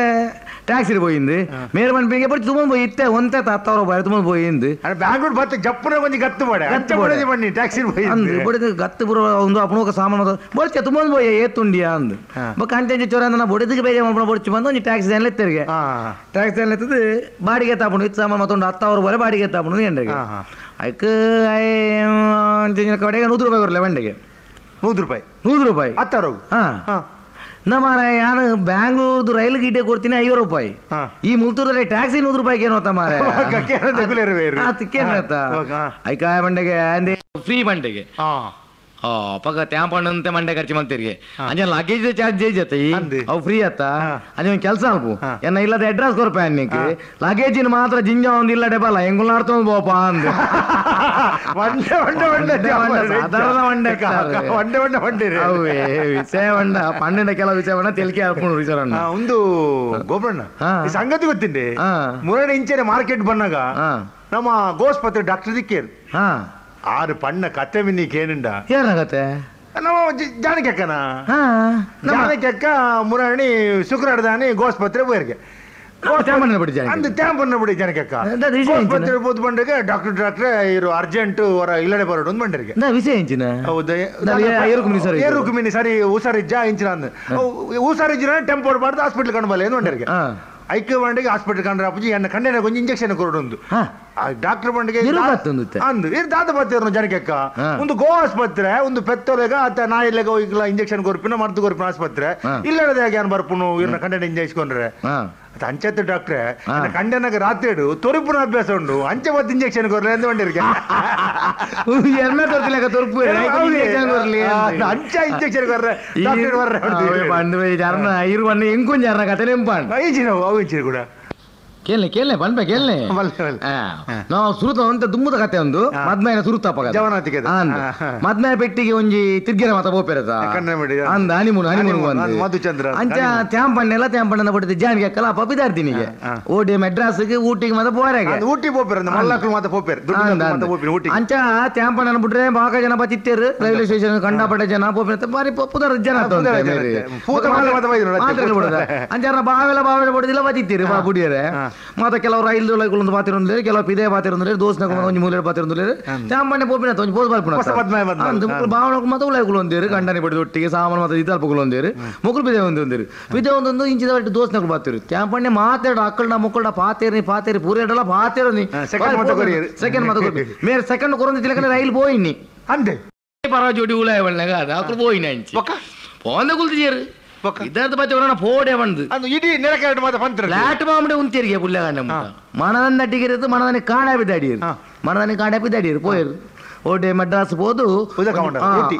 ಟ್ಯಾಕ್ಸ್ పోయింది మేర మన బింగే పడి తుమన్ పోయి ఇత్తే ಒಂತೆ 10000 రూపాయలు తుమన్ పోయింది అరే బెంగళూరు బత్త జప్పున కొంచెం గత్తు పడే గత్తు పడేది బన్ని ట్యాక్సీ పోయింది ಅಂದ್ರೆ ಬೊಡಿದ ಗತ್ತು ಬರೋ ಒಂದು ಅಪನ ఒక ಸಾಮಾನು ಬೊಡ್ಚೆ తుమನ್ పోయి ಏತುಂಡಿಯಾ ಅಂದ ಬಕ ಅಂತೆ ಚೋರಂದ ಬೊಡಿದಿಗೆ ಬೇರೆ ಮಾಡ್ಕೊಂಡು ಬೊಡ್ಚಿ ಬಂದು ಒಂದು ಟ್ಯಾಕ್ಸ್ ಏನ್ ಲೆತ್ತರಿಗೆ ಟ್ಯಾಕ್ಸ್ ಏನ್ ಲೆತ್ತದು ಬಾಡಿಗೆ ತಾಪುನು ಇತ್ತು ಸಾಮಾನು ಮತ್ತೊಂದು 10000 ರೂಪಾಯಿ ಬಾಡಿಗೆ ತಾಪುನು ಎಂಡ್ರಿಗೆ ಐಕ ಅಂಜನ ಕಡೆಗೆ 100 ರೂಪಾಯಿ ಬರಲ್ಲ ವಂಡೆಗೆ 100 ರೂಪಾಯಿ 10000 ಹಾ ನಮ್ಮರ ಯಾನು ಬ್ಯಾಂಗ್ಳೂರ್ದು ರೈಲ್ ಗೀಟೆ ಕೊಡ್ತೀನಿ 5 ರೂಪಾಯಿ ಈ ಮುಲ್ತೂರಲ್ಲಿ ಟ್ಯಾಕ್ಸಿ 100 ರೂಪಾಯಿಗೆ ಏನೋತ ಮಾರೆ ಐಕಾಯ ಬಂಡೆಗೆ ಫ್ರೀ ಬಂಡೆಗೆ ಪಕ್ಕ ತ್ಯಾಂಪಣ್ಣಂತೆ ಮಂಡೆ ಖರ್ಚು ಮಾಡ್ತಿರ್ಗೆ ಅಂಜ ಲಗೇಜ್ ಚಾರ್ಜ್ ಜೈಜತಿ ಅವು ಫ್ರೀ ಅತ್ತ ಅಂಜ ಒಂದು ಕೆಲಸ ಅಲ್ಪು ಎನ್ನ ಇಲ್ಲದ ಅಡ್ರೆಸ್ ಕೊರಪೆ ಅನ್ನಕ್ಕೆ ಲಗೇಜಿನ ಮಾತ್ರ ಜಿಂಜ ಒಂದು ಇಲ್ಲ ಡೆಬಲ್ಲ ಹೆಂಗುಲ್ಲ ಆಡ್ತೊಂದು ಬೋಪ ಅಂದ ವಿಷಯ ಬಂಡ ಪಂಡಿನ ಕೆಲವು ವಿಷಯ ಬಂಡ ತೆಲಿಕೆ ಹಾಕೊಂಡು ವಿಚಾರಣ್ಣ ಒಂದು ಗೋಪಣ್ಣ ಸಂಗತಿ ಗೊತ್ತಿಂಡೆ ಮುರಡೆ ಇಂಚೆ ಮಾರ್ಕೆಟ್ ಬಂದಾಗ ನಮ್ಮ ಗೋಸ್ಪತ್ರೆ ಡಾಕ್ಟರ್ ದಿಕ್ಕೇರು ಆರು ಪಣ್ಣ ಕತೆ ಮಿನ್ನಿ ಕೇನುಂಡ ಏನಾಗತ್ತೆ ನಾವು ಜಾನಕೆಕ್ಕನ ಜಾನಕೆಕ್ಕ ಮುರಾಣಿ ಶುಕ್ರವಾರದಾನಿ ಗೋಸ್ಪತ್ರೆ ಬೋರ್ಗೆ ಅಂದು ತ್ಯಾಂಪನ್ನ ಬಿಡಿ ಜನಕೆಕ್ಕ ಗೋಸ್ಪತ್ರೆ ಬೋದ್ ಬಂಡೆಗೆ ಡಾಕ್ಟರ್ ಇರು ಅರ್ಜೆಂಟ್ ಹೊರ ಇಲ್ಲಡೆ ಬರೋಡು ಒಂದು ಬಂಡರಿಗೆ ವಿಷಯ ಇಂಚಿನ ಏರುಕು ಮಿನಿ ಸರಿ ಹುಷಾರಿಜ್ಜ ಇಂಚಿನ ಅಂದ್ ಹುಷಾರಿಜ್ಜಿನ ಟೆಂಪೋಡ್ ಬಾರ್ದು ಹಾಸ್ಪಿಟ್ಲ್ ಕಂಡು ಬಲ್ಲ ಏನು ಬಂಡರಿಗೆ ಐಕ್ಯ ಬಂಡೆಗೆ ಹಾಸ್ಪಿಟಲ್ ಕಂಡ್ರೆ ಅಪ್ಪಜಿ ಎನ್ನ ಕಣ್ಣೆನ ಕೊಂಚ ಇಂಜೆಕ್ಷನ್ ಕೊರೊಂದು ಡಾಕ್ಟರ್ ಬಂಡೆಗೆ ಅಂದು ದಾದ ಬತ್ತಿರು ಜನಕೆಕ್ಕ ಒಂದು ಗೋ ಆಸ್ಪತ್ರೆ ಒಂದು ಪೆತ್ತೋಲೆಗ ಅತ್ತ ನಾಯಿಲೆಗ ಹೋಗಿಲ್ಲ ಇಂಜೆಕ್ಷನ್ ಕೊರ್ಪಿನ ಮರ್ದು ಕೊರ್ಪಿನ ಆಸ್ಪತ್ರೆ ಇಲ್ಲದ ಯಾನ್ ಬರ್ಪುನು ಇವ್ರನ್ನ ಕಣ್ಣೆನ ಇಂಜೆಕ್ಸ್ಕೊಂಡ್ರೆ ಅಂಚೆತ್ತ ಡಾಕ್ಟ್ರೆ ಕಂಡನಾಗ ರಾತ್ರಿ ತೊರುಪುನ ಅಭ್ಯಾಸ ಉಂಡು ಅಂಚೆ ಮತ್ತೆ ಇಂಜೆಕ್ಷನ್ ಕೊರ್ಲಿ ಅಂತ ಬಂದಿರ್ಗೆ ಅಂಚ ಇಂಜೆಕ್ಷನ್ ಕೊರ್ರೆ ಎಂಕೊಂಜಾರ ಕತೆ ಕೂಡ ಕೇಳನೆ ಪನ್ಪೆ ಕೇಳನೆ ನಾವು ಸುರುತ ಅಂತ ದುಮ್ಮದ ಕತೆ ಒಂದು ಮದ್ಮೇನ ಸುರುತಪ್ಪ ಮದ್ಮೇನ ಪೆಟ್ಟಿಗೆ ಒಂಜಿ ತಿರ್ಗಿರ ಮಾತ ಬೋಪೆರತ ಅಂದ ಹನಿಮೂನ್ ಮಧುಚಂದ್ರ ಅಂಚ ತ್ಯಾಂಪಣ್ಣನ ಬಿಟ್ಟಿದ್ದ ಜಾಣಿಗೆ ಅಕ್ಕಲ್ಲ ಪಪಿದಾರ್ತಿನಿಗೆ ಓಡಿ ಮೆಡ್ರಾಸ್ಗೆ ಊಟಿಗೆ ಮತ್ತೆ ಬೋರಾಗೆ ಊಟಿ ಬೋಪೆರ ಮಲ್ಲಕ್ಕಳು ಮಾತ ಬೋಪೆರ್ ಅಂಚ ತ್ಯಾಂಪಣ್ಣನ ಬಿಟ್ರೆ ಬಾಕ ಜನ ಬತ್ತಿತ್ತೇರು ರೈಲ್ವೆ ಸ್ಟೇಷನ್ ಕಂಡಪಟ್ಟ ಜನ ಬೋಪೆರ ಬಾರಿ ಪುದರ ಜನ ಅಂಚಾರ ಬಾವೆಲ್ಲ ಬಡಿದಿಲ್ಲ ಬತ್ತಿತ್ತೀರಿ ಬಾ ಬುಡಿಯರೆ ಮತ್ತೆ ಕೆಲವು ರೈಲ್ ಒಂದು ಪಾತಿರೊಂದು ಕೆಲವು ಪಿದೆ ಪಾತಿರೊಂದು ದೋಸ್ನ ಒಂದು ಮೂಲೆ ಪಾತಿರೊಂದು ಚಾಂಬಣ್ಣೆ ಪೋಪಿನ ಒಂದು ಬೋಸ್ ಬರ್ಪುಣ ಭಾವನకు ಮತ್ತೆ ಉಳೈಗಳು ಒಂದೇರು ಗಂಡನಿ ಬಡಿದ ಒಟ್ಟಿಗೆ ಸಾಮಾನು ಮತ್ತೆ ಇದಲ್ಪಗಳು ಒಂದೇರು ಮುಕ್ಕಳು ಪಿದೆ ಪಿದೆ ಒಂದೊಂದು ಇಂಚಿದ ಒಟ್ಟು ದೋಸ್ನಗಳು ಬಾತಿರು ಚಾಂಪಣ್ಣೆ ಮಾತಾಡು ಅಕ್ಕಳ ಮುಕ್ಕಳ ಪಾತೇರಿ ಪೂರೇಡಲ್ಲ ಪಾತೇರು ನೀ ಸೆಕೆಂಡ್ ಮತ್ತೆ ಮೇರೆ ಸೆಕೆಂಡ್ ಕೊರೊಂದು ತಿಲಕನೆ ರೈಲ್ పోయిని ಅಂದೆ ಪರ ಜೋಡಿ ಉಳಾಯ ಒಳ್ಳೆಗ ಅಕ್ಕಳು పోయిని ಅಂಚಿ ಪೋಂದ ಕುಲ್ತಿಜೇರು ಇದ್ದಾದ ಬಚ್ಚ ಅವರನ್ನ ಫೋಡೆ ಬಂದು ಅದು ಇಡೀ ನೆಲಕಾಟ ಮಾತ ಪಂತ್ರ ಲಾಟ್ ಮಾಮಡೆ ಉಂತಿರಿಗೆ ಪುಲ್ಲಗಣ್ಣ ಮನದನ್ನ ಅಟ್ಟಿಗಿರೋದು ಮನದನ್ನ ಕಾಣ ಬಿದ್ದಾಡಿರು ಮನದನ್ನ ಕಾಣ ಬಿದ್ದಾಡಿರು ಪೋಯರು ಓಟೆ ಮಡ್ರಾಸ್ ಪೋದು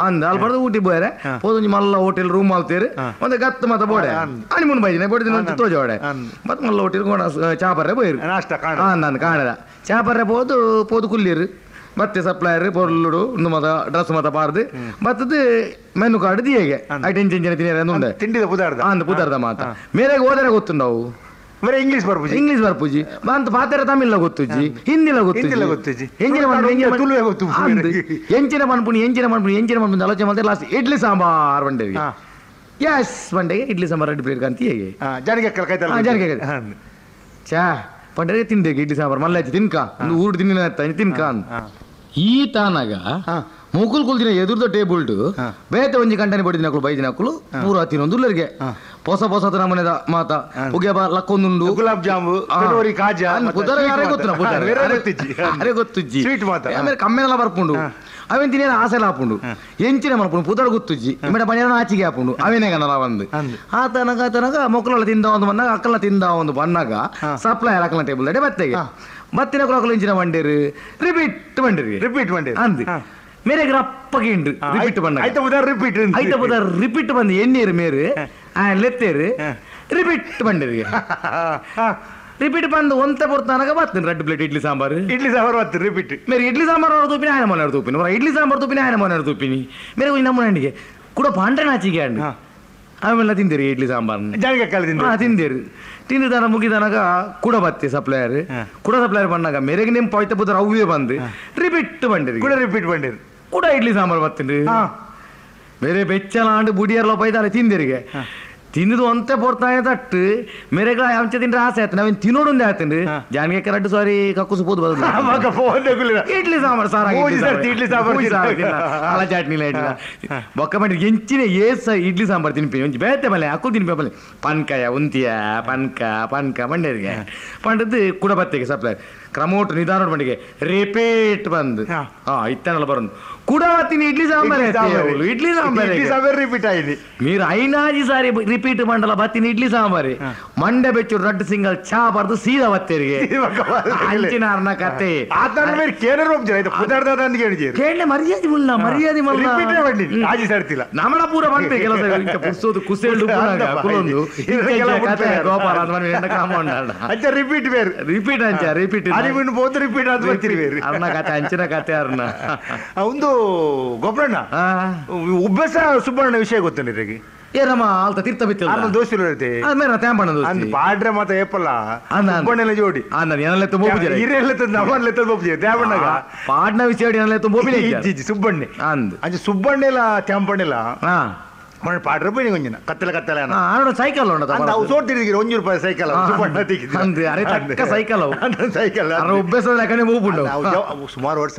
ಅಂದ ಅಲ್ಲಿ ಬಡ್ದು ಊಟಿ ಬೋಯರೆ ಪೋದು ಮಲ್ಲ ಹೋಟೆಲ್ ರೂಮ್ ಆಲ್ತೀರಿ ಒಂದು ಗತ್ತು ಮತ ಬೋಡೆ ಹನಿಮೂನ್ ಬೈದಿನ ಬಡಿದಿನ ತೋಜೋಡೆ ಮತ್ತೆ ಮಲ್ಲ ಹೋಟೆಲ್ ಚಾಪರ್ರೆ ಬೋಯ್ರು ನಾನು ಕಾಣದ ಚಾಪರ್ರೆ ಪೋದು ಕುಲ್ಲಿರು ಮತ್ತೆ ಸಪ್ಲೈಯರ್ ಪೊರ್ಲುಡು ಒಂದು ಮತ ಡ್ರೆಸ್ ಮತ ಪಾರ್ದು ಮತ್ತದು ಮೆನು ಕಾರ್ಡ್ ದಿಯಗೆ ಐಟೆನ್ ತಿಂಡಿ ತಿಂಡಿದ ಪುದಾರ್ದ ಮಾತ ಮೇರೆಗೆ ಹೋದರೆ ಗೊತ್ತುಂಡವು ಬರೀ ಇಂಗ್ಲಿಷ್ ಬರ್ಪುಜಿ ಅಂತ ಪಾತ್ರ ತಮಿಳ ಗೊತ್ತುಜಿ ಹಿಂದಿಲ ಗೊತ್ತುಜಿ ಎಂಚಿನ ಮನ್ಪುಣಿ ಆಲೋಚನೆ ಮಾಡಿದ್ರೆ ಲಾಸ್ಟ್ ಇಡ್ಲಿ ಸಾಂಬಾರ್ ಬಂಡೆಗೆ ಎಸ್ ಬಂಡೆಗೆ ಇಡ್ಲಿ ಸಾಂಬಾರ್ ರೆಡಿ ಪ್ಲೇಟ್ ಅಂತ ಹೇಗೆ ಜಾರಿಗೆ ಚಾ ಬಂಡೆಗೆ ತಿಂದೇಗೆ ಇಡ್ಲಿ ಸಾಂಬಾರ್ ಮಲ್ಲ ತಿನ್ಕ ಒಂದು ಊಟ ತಿನ್ಕ ಅಂತ ಈ ತಾನಾಗ ಮುಕುಲ್ ಕುಲ್ದಿನ ಎದುರ್ದ ಟೇಬಲ್ ಬೇತೆ ಒಂಜಿ ಕಂಟನೆ ಬಡಿದಿನ ಬೈದಿನ ಪೂರ ತಿನ್ನೊಂದುಲ್ಲರಿಗೆ ಹೊಸ ಹೊಸ ನಮ್ಮನೆದ ಮಾತ ಉಗೆ ಲಕ್ಕೊಂದುಂಡು ಗುಲಾಬ್ ಜಾಮು ಕಾಜಾ ಗೊತ್ತುಜ್ಜಿ ಆಮೇಲೆ ಕಮ್ಮೆನೆಲ್ಲ ಬರ್ಪುಂಡು ಅವೇನ್ ತಿನ್ನ ಆಸೆಲ್ಲ ಹಾಪುಂಡು ಎಂಚಿನ ಮಲ್ಪುಂಡು ಪುದರ ಗೊತ್ತುಜ್ಜಿ ಮೇಡ ಪಂಜ ಆಚಿಗೆ ಹಾಪುಂಡು ಅವನೇ ಗನಲ ಒಂದು ಆತನಗ ಮೊಕ್ಕಲ ತಿಂದ ಒಂದು ಬಣ್ಣಾಗ ಅಕ್ಕಲ ತಿಂದ ಒಂದು ಬಣ್ಣಾಗ ಸಪ್ಲೈ ಅಕ್ಕಲ ಟೇಬಲ್ ಅಡೆ ಬತ್ತೆಗೆ ಬತ್ತಿನ ಕುಲಕಲು ಇಂಚಿನ ಬಂಡೇರು ರಿಪೀಟ್ ಬಂಡೇರು ಅಂದ್ ಮೇರೆಗೆ ರಪ್ಪಗೆ ಉಂಡು ರಿಪೀಟ್ ಬಂದ ರಿಪೀಟ್ ಬಂದು ಎಣ್ಣೀರು ಮೇರು ಲೆತ್ತೇರು ರಿಪೀಟ್ ಬಂಡೇರಿಗೆ ರಿಪೀಟ್ ಬಂದು ಒಂತೆ ಬರ್ತಾನಾಗ ಬರ್ತೀನಿ ರೆಡ್ ಪ್ಲೇಟ್ ಇಡ್ಲಿ ಸಾಂಬಾರು ಬರ್ತೀನಿ ರಿಪೀಟ್ ಮೇರೆ ಇಡ್ಲಿ ಸಾಂಬಾರು ಅವ್ರ ತೂಪಿನಿ ಆಯ್ನ ಮನೆ ತೂಪಿನಿ ಇಡ್ಲಿ ಸಾಂಬಾರು ತೂಪಿನಿ ಆಯ್ನ ಮನೆ ತೂಪಿನಿ ಮೇರೆ ನಮ್ಮ ಹಂಡಿಗೆ ಕೂಡ ಪಾಂಡ್ರೆ ನಾಚಿಗೆ ಹಣ್ಣು ಆಮೇಲೆ ತಿಂದಿರಿ ಇಡ್ಲಿ ಸಾಂಬಾರನ್ನ ತಿಂದಿರಿ ತಿಂದಿದಾನ ಮುಗಿದಾನಾಗ ಕೂಡ ಬತ್ತಿ ಸಪ್ಲೈಯರ್ ಬಂದಾಗ ಮೇರೆಗೆ ನಿಮ್ ಪೋಯ್ತ ಬುದ್ಧ ಅವೇ ಬಂದು ರಿಪೀಟ್ ಬಂದಿರಿ ಕೂಡ ಇಡ್ಲಿ ಸಾಂಬಾರು ಬರ್ತೀನಿ ಬೇರೆ ಬೆಚ್ಚಲಾಂಡು ಬುಡಿಯರ್ಲ ಪೈದಾರೆ ತಿಂದಿರಿಗೆ ತಿಂದು ಒಂತೆ ಬರ್ತಾನೆ ತಟ್ಟು ಮೇರೆಗಳ ಅಂಚೆ ತಿಂದ್ರೆ ಆಸೆ ಆಯ್ತು ನಾವೇನು ತಿನ್ನೋಡೊಂದೇ ಆಯ್ತಂಡ್ರಿ ಜಾನ್ಗೆ ಕರೆಕ್ಟ್ ಸಾರಿ ಕಕ್ಕುಸು ಪೋದು ಬದಲು ಇಡ್ಲಿ ಸಾಂಬಾರು ಸಾರ ಅಲ್ಲ ಚಟ್ನಿಲ ಇಡ್ಲಿಲ್ಲ ಬೊಕ್ಕ ಮಾಡಿ ಎಂಚಿನ ಏಸ ಇಡ್ಲಿ ಸಾಂಬಾರು ತಿನ್ಪಿ ಒಂಚಿ ಬೇತೆ ಬಲ್ಲೆ ಅಕ್ಕು ತಿನ್ಪಿ ಬಲ್ಲೆ ಪನ್ಕಾಯ ಉಂತಿಯ ಪನ್ಕ ಮಂಡ್ಯರಿಗೆ ಪಂಡದ್ದು ಕೂಡ ಬತ್ತೆಗೆ ಸಪ್ಲೈ ಕ್ರಮೋಟ್ ನಿಧಾನ ಬಂಡಿಗೆ ರಿಪೀಟ್ ಬಂದು ಇತ್ತನಲ್ಲ ಬರೋದು ಕೂಡ ಬತ್ತೀನಿ ಇಡ್ಲಿ ಸಾಂಬಾರ್ ರಿಪೀಟ್ ಆಯ್ತು మీరు ఐనాజీ సారి రిపీట్ మండల బత్తిని ఇడ్లీ సాంబారి మండే బెచ్చు రెడ్ సింగల్ చా ಬರ್ದು ಸೀದಾ ಬತ್ತೇರಿಗೆ ಅಂಚಿನಾರ್ನ ಕತೆ ಆತನ ಮೇಲೆ ಕೇನರು ಒಬ್ಜಾಯ್ತು ಪದಾರ್ಥ ಅಂತ ಕೇಳಲೆ ಮರ್ಯಾದೆ ಮುಲ್ಲ ರಿಪೀಟ್ ಮಾಡಿ ಆಜಿ ಸರ್ತಿಲ್ಲ ನಮ್ಮಳ ಪೂರ ಬಂತೆ ಕೆಲಸ ಇಂಕ ಪುಸ್ತದ ಕುಸೆಲ್ಡು ಪೂರಾಗ ಕುಲೊಂದು ಕತೆ ಗೋಪಾಲ ಅಂತ ಮನೆ ಎಂಡ ಕಾಂಪೌಂಡ್ ಅಂಚ ರಿಪೀಟ್ ಬೇರೆ ರಿಪೀಟ್ ಅಲ್ಲಿ ಬಿಟ್ಟು ಬೋದು ರಿಪೀಟ್ ಅಂತ ಬರ್ತೀರಿ ಬೇರೆ ಅರ್ನ ಕತೆ ಅಂಚಿನ ಕತೆ ಅರ್ನ ಒಂದು ಗೊಬ್ಬರಣ್ಣ ಉಬ್ಬಸ ಸುಬ್ಬಣ್ಣ ವಿಷಯ ಗೊತ್ತೇನೆ ನಿನಗೆ ಏನಮ್ಮ ಆಲ್ತ ತೀರ್ಥ ಬಿತ್ತಿಲ್ಲ ದೋಸ್ತಿಲು ಇರುತ್ತೆ ಆಮೇಲೆ ತೇಂಬಣ್ಣ ದೋಸ್ತಿ ಪಾಡ್ರೆ ಮತ್ತೆ ಏಪಲ್ಲ ಸುಬ್ಬಣ್ಣೆಲ್ಲ ಜೋಡಿ ಏನೆಲ್ಲ ತುಂಬ ಹಿರಿಯೆಲ್ಲ ನಮ್ಮನ್ನೆಲ್ಲ ಬೋಪಿಜೆ ತೇಂಬಣ್ಣಗ ಪಾಡ್ನ ವಿಷಯ ಏನೆಲ್ಲ ತುಂಬ ಸುಬ್ಬಣ್ಣೆ ಅಂಚೆ ಸುಬ್ಬಣ್ಣೆಲ್ಲ ತೇಂಬಣ್ಣೆಲ್ಲ ಮನೆ ಪಾಡ್ರೆ ಬೋಯಿ ಕೊಂಜಿನ ಕತ್ತಲೆ ಸೈಕಲ್ ಅವು ಸೋಡ್ತಿದ್ದೀರಿ ₹1 ಸೈಕಲ್ ಸೈಕಲ್ ಸುಮಾರು ವರ್ಷ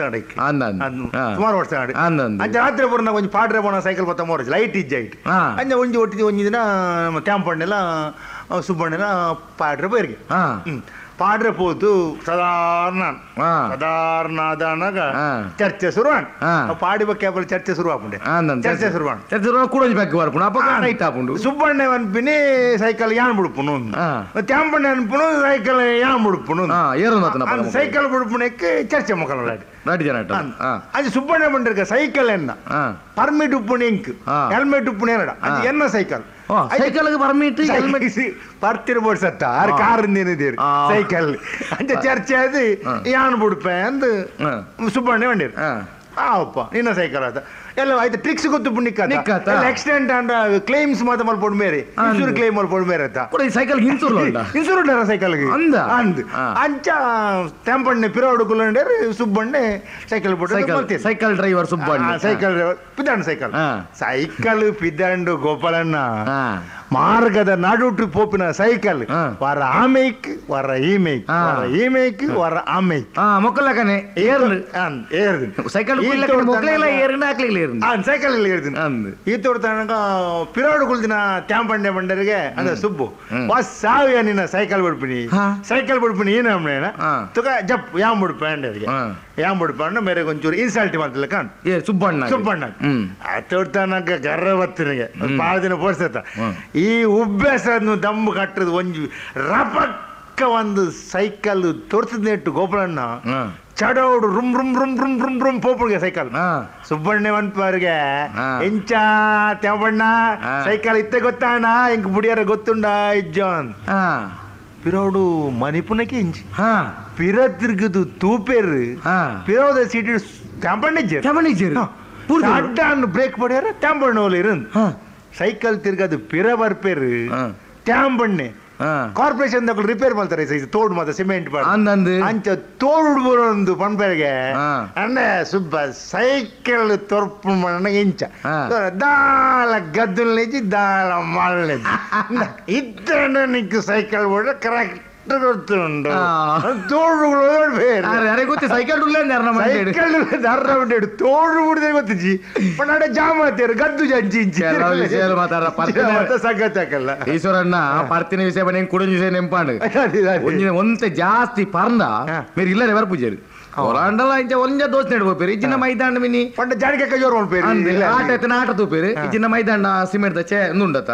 ಅಂಚೆ ರಾತ್ರಿ ಬರೋಣ ಒಂಜಿ ಪಾಡ್ರೆ ಬೋಣ ಸೈಕಲ್ ಬತ್ತ ಮೋರ ಲೈಟ್ ಇಜ್ಜೈಟ್ ಅಂಚೆ ಒಂಜಿ ಒಟ್ಟಿಗೆ ಒಂಜಿ ದಿನ ತ್ಯಾಂಪಣ್ಣೆಲ್ಲ ಸುಬ್ಬಣ್ಣೆಲ್ಲ ಪಾಡ್ರೆ ಬೋಯ್ರಿಗೆ ಪಾಡ್ರೆ ಪೋತು ಸಾಧಾರಣ ಚರ್ಚೆ ಶುರುವಾಣ್ ಪಾಡಿ ಬಗ್ಗೆ ಚರ್ಚೆ ಶುರುವಾಪುಂಡೆ ಚರ್ಚೆ ಶುರುವಾಣ್ ಸುಬ್ಬಣ್ಣೆ ಅನ್ಪಿನಿ ಸೈಕಲ್ ಯಾನ್ ಬಿಡುಪುನು ತ್ಯಾಂಪಣ್ಣೆ ಅನ್ಪುನು ಸೈಕಲ್ ಯಾನ್ ಬಿಡುಪುನು ಸೈಕಲ್ ಬಿಡುಪುಣಕ್ಕೆ ಚರ್ಚೆ ಮುಖಲ ಅದು ಸುಬ್ಬಣ್ಣ ಬಂದಿರ್ಕ ಸೈಕಲ್ ಎನ್ನ ಪರ್ಮಿಟ್ ಉಪ್ಪುಣಿ ಇಂಕ್ ಹೆಲ್ಮೆಟ್ ಉಪ್ಪುಣಿ ಅದು ಎನ್ನ ಸೈಕಲ್ ಸೈಕಲ್ ಪರ್ಮಿಟ್ ಹೆಲ್ಮೆಟ್ ಬರ್ತಿರ್ಬೋದು ಸತ್ತ ಆರು ಕಾರ್ ಏನಿದ್ದೀರಿ ಸೈಕಲ್ ಅಂತ ಚರ್ಚೆ ಅದು ಯಾನ್ ಬಿಡುಪೆ ಅಂತ ಸುಬ್ಬಣ್ಣ ಬಂದಿರ್ ಆವಪ್ಪ ನಿನ್ನ ಸೈಕಲ್ ಆತ ಎಲ್ಲ ಆಯ್ತು ಟ್ರಿಕ್ಸ್ ಗೊತ್ತು ಪುಣ್ಯಕ್ಕ ಆಕ್ಸಿಡೆಂಟ್ ಅಂಡ್ ಕ್ಲೈಮ್ಸ್ ಮಾತ್ರ ಮಲ್ಪೊಂಡು ಮೇರೆ ಇನ್ಸೂರ್ ಕ್ಲೈಮ್ ಮಲ್ಪೊಂಡು ಮೇರೆ ಸೈಕಲ್ ಇನ್ಸೂರ್ ಉಂಟಾರ ಸೈಕಲ್ಗೆ ಅಂದ್ ಅಂಚ ತೆಂಪಣ್ಣೆ ಪಿರೋಡು ಕುಲ್ಲಂಡೇರು ಸುಬ್ಬಣ್ಣೆ ಸೈಕಲ್ ಬಿಟ್ಟು cycle driver Subbanna cycle driver ಪಿದಂಡು ಸೈಕಲ್ ಪಿದಂಡು ಗೋಪಾಲಣ್ಣ ಮಾರ್ಗದ ನಾಡುಟ್ರಿ ಪೋಪಿನ ಸೈಕಲ್ ವರ ಆಮೇಕ್ ವರ ಈಮೇಕ್ ವರ ಆಮೇಕ್ ಮೊಕ್ಕಲಕನೆ ಸೈಕಲ್ ಸೈಕಲ್ ಈ ತೋಡ್ತಾಗ ಪಿರೋಡು ಕುಲ್ದಿನ ತ್ಯಾಂಪಂಡೆ ಬಂಡರಿಗೆ ಅಂದ್ರೆ ಸುಬ್ಬು ಸಾವಿಯ ನಿನ್ನ ಸೈಕಲ್ ಬಿಡ್ಪಿನಿ ಏನ ತುಕ ಜಪ್ ಯಾಮ್ ಬಿಡ್ಪೆ ಅಂಡರಿಗೆ ಮೇರೆ ಒಂಚೂರು ಇನ್ಸಲ್ಟಿ ಮಾಡ್ತಿಲ್ಲ ಕಾಣ್ ಸುಬ್ಬಣ್ಣ ತೋಡ್ತಾನಾಗ ಗರ್ರ ಬತ್ತಿನಿಗೆ ಬಾಳ ದಿನ ಪೋರ್ಸತ್ತ ಈ ಉಬ್ಬೆಸನ್ನು ದಮ್ಮು ಕಟ್ಟದ ಒಂಜಿ ರಪಕ್ಕ ಒಂದು ಸೈಕಲ್ ತೋರ್ಸದ್ ನೆಟ್ಟು ಗೋಪಾಲಣ್ಣ ಚಡೋಡು ರುಮ್ ರುಮ್ ರುಮ್ ರುಮ್ ರುಮ್ ರುಮ್ ಪೋಪುಡ್ಗೆ ಸೈಕಲ್ ಸುಬ್ಬಣ್ಣೆ ಅನ್ಪವ್ರಿಗೆ ಎಂಚ ತ್ಯಾವಣ್ಣ ಸೈಕಲ್ ಇತ್ತೆ ಗೊತ್ತಾಣ ಇಂಕ ಬುಡಿಯಾರ ಗೊತ್ತುಂಡ ಇಜ್ಜಾನ್ ಪಿರೋಡು ಮಣಿಪುನಕ್ಕೆ ಇಂಚಿ ಪಿರ ತಿರ್ಗದು ತೂಪೇರು ಪಿರೋದ ಸೀಟಿ ತ್ಯಾಂಪಣ್ಣ ಬ್ರೇಕ್ ಪಡ್ಯಾರ ತ್ಯಾಂಪಣ್ಣ ಇರಂದ್ ಸೈಕಲ್ ತಿರ್ಗದು ಪಿರ ಬರ್ಪೇರು ತ್ಯಾಂಪಣ್ಣೆ ಕಾರ್ಪೊರೇಷನ್ ರಿಪೇರ್ ಮಾಡ್ತಾರೆ ತೋಡು ಮಾತ್ರ ಸಿಮೆಂಟ್ ಅಂಚ ತೋಡು ಬರೋದು ಪಂಪೆಗೆ ಅಂದ್ರೆ ಸುಬ್ಬ ಸೈಕಲ್ ತೊರ್ಪು ಇಂಚ ದಾಳ ಗದ್ದುಲ್ಲೇಜಿ ದಾಳ ಮಳ್ಳೆಜಿ ಇದ್ರೆ ನಿಂಗೆ ಸೈಕಲ್ ಬಿಡ್ರೆ ಕರೆಕ್ಟ್ ಗೊತ್ತುಂಟು ತೋಡುಗಳು ಬೇರೆ ಗೊತ್ತಿ ಸೈಕಲ್ ತೋಡು ಬಿಡಿದ್ರೆ ಗೊತ್ತಿಜ್ಜಿ ಪಂಡ ಜಾಮ ಆತೇರು ಗದ್ದು ಜಂಚಿ ಸಂಗತಕ್ಕಲ್ಲ ಈಶ್ವರಣ್ಣ ಪರ್ತಿನ ವಿಷಯ ಬನ್ನಿ ಕುಡಿದ ವಿಷಯ ನೆಂಪಾಂಡು ಒಂತೆ ಜಾಸ್ತಿ ಪರ್ಂದ ಮೇರೆ ಇಲ್ಲರೆ ಬರ ಪೂಜಾರಿ ಹೊರಾಂಡಲ ಇಂಚ ಒಂಜ ದೋಸ್ತ ನೆಡ್ಬೋಪೇರು ಇಜ್ಜಿನ ಮೈದಾಂಡ ಮಿನಿ ಪಂಡ ಜಾಡಿಗೆ ಕೈಯೋರ್ ಮಾಡ್ಪೇರು ಆಟ ಎತ್ತನ ಆಟ ತೂಪೇರು ಇಜ್ಜಿನ ಮೈದಾಂಡ ಸಿಮೆಂಟ್ ದಚ್ಚೆ ನುಂಡತ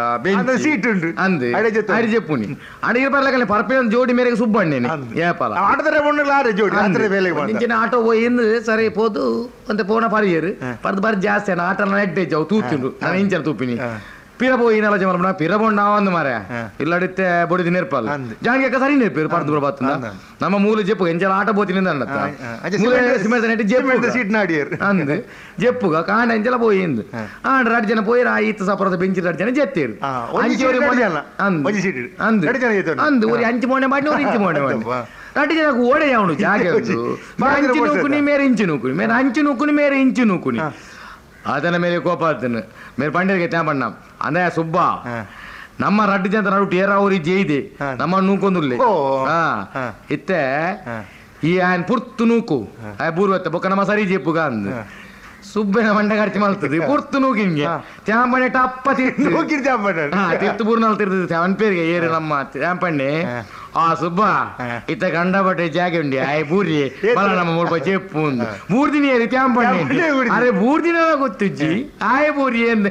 ಸೀಟ್ ಉಂಟು ಅಂದೆ ಅಡಿ ಜಪ್ಪುನಿ ಅಡಿಗೆ ಬರ್ಲಕಲ್ಲ ಪರ್ಪೆ ಒಂದು ಜೋಡಿ ಮೇರೆಗೆ ಸುಬ್ಬಣ್ಣೇನೆ ಏಪಲ ಆಟದರೆ ಬಣ್ಣಲ್ಲ ಆರೆ ಜೋಡಿ ಆಟರೆ ಬೇಲೆ ಇಂಚಿನ ಆಟೋ ಹೋಯ್ದು ಸರಿ ಪೋದು ಅಂತ ಪೋನ ಪರಿಯರು ಪರ್ದು ಬರ್ ಜಾಸ್ತಿ ಅನ್ನ ಆಟ ನೆಡ್ಡೆ ಜಾವು ತೂತಿಂಡು ನಾನು ಇಂಚನ ತೂಪಿನಿ ಪಿರಬೋಯಿನಲ್ಲ ಜಮಲ ಪಿರಬೋಂಡ ಒಂದು ಮಾರ ಇಲ್ಲಡಿತ್ತೆ ಬೊಡಿದ ನೆರ್ಪಲ್ಲ ಜಾಂಗೆ ಸರಿ ನೆರ್ಪೇರು ಪರ್ದು ಬರಬಾತ ನಮ್ಮ ಮೂಲ ಜಪ್ಪು ಎಂಜಲ ಆಟ ಬೋತಿನ ಅಂದ್ ಜಪ್ಪುಗ ಕಾಂಡ ಎಂಜಲ పోయింది ಆಂಡ್ 2 ಜನ పోయి ಆಯಿತು ಸಪರದ ಬೆಂಚಿ 2 ಜನ ಜೆತ್ತೇರು ಅಂದ್ ಊರಿ ಅಂಚು ಮೋಣೆ ಮಾಡಿ ಊರಿ ಇಂಚು ಮೋಣೆ ಮಾಡಿ 2 ಜನ ಓಡೆ ಅವನು ಜಾಗ ಅಂಚು ನೂಕುನಿ ಮೇರೆ ಇಂಚು ನೂಕುನಿ ಮೇರೆ ಅಂಚು ನೂಕುನಿ ಮೇರೆ ಇಂಚು ನೂಕುನಿ ಅದನ್ನ ಮೇಲೆ ಕೋಪ ಆತನು ಮೇರೆ ಪಂಡಿಗೆ ತ್ಯಾಂಪಣ್ಣ ಅಂದ ಸುಬ್ಬ ನಮ್ಮ 2 ಜನ ನಡು ಟೇರ ಅವ್ರಿಗೆ ಜೈದೆ ನಮ್ಮ ನೂಕೊಂದುಲ್ಲೆ ಇತ್ತೆ ಈ ಆಯನ್ ಪುರ್ತು ನೂಕು ಆಯ್ ಬೂರ್ವತ್ತೆ ಬೊಕ್ಕ ನಮ್ಮ ಸರಿ ಜೆಪ್ಪುಗ ಅಂದ್ ಸುಬ್ಬನ ಮಂಡ ಕರ್ಚಿ ಮಾಡ್ತದೆ ಪುರ್ತು ನೂಕಿನ್ಗೆ ತ್ಯಾಂಪಣ್ಣೆ ಟಪ್ಪ ತಿರ್ತು ಬೂರ್ನಲ್ಲಿ ತಿರ್ತದೆ ಅವನ ಪೇರಿಗೆ ಏರು ನಮ್ಮ ತ್ಯಾಂಪಣ್ಣೆ ಆ ಸುಬ್ಬ ಇತ್ತ ಗಂಡ ಬಟ್ಟೆ ಜಾಗ ಉಂಡಿ ಆಯ್ ಬೂರಿ ಬಲ ನಮ್ಮ ಮುಳ್ಪ ಚೆಪ್ಪು ಮೂರ್ ದಿನ ಏರಿ ತ್ಯಾಂಪಣ್ಣೆ ಅರೆ 3 ದಿನ ಗೊತ್ತಿಜ್ಜಿ ಆಯ್ ಬೂರಿ ಎಂದ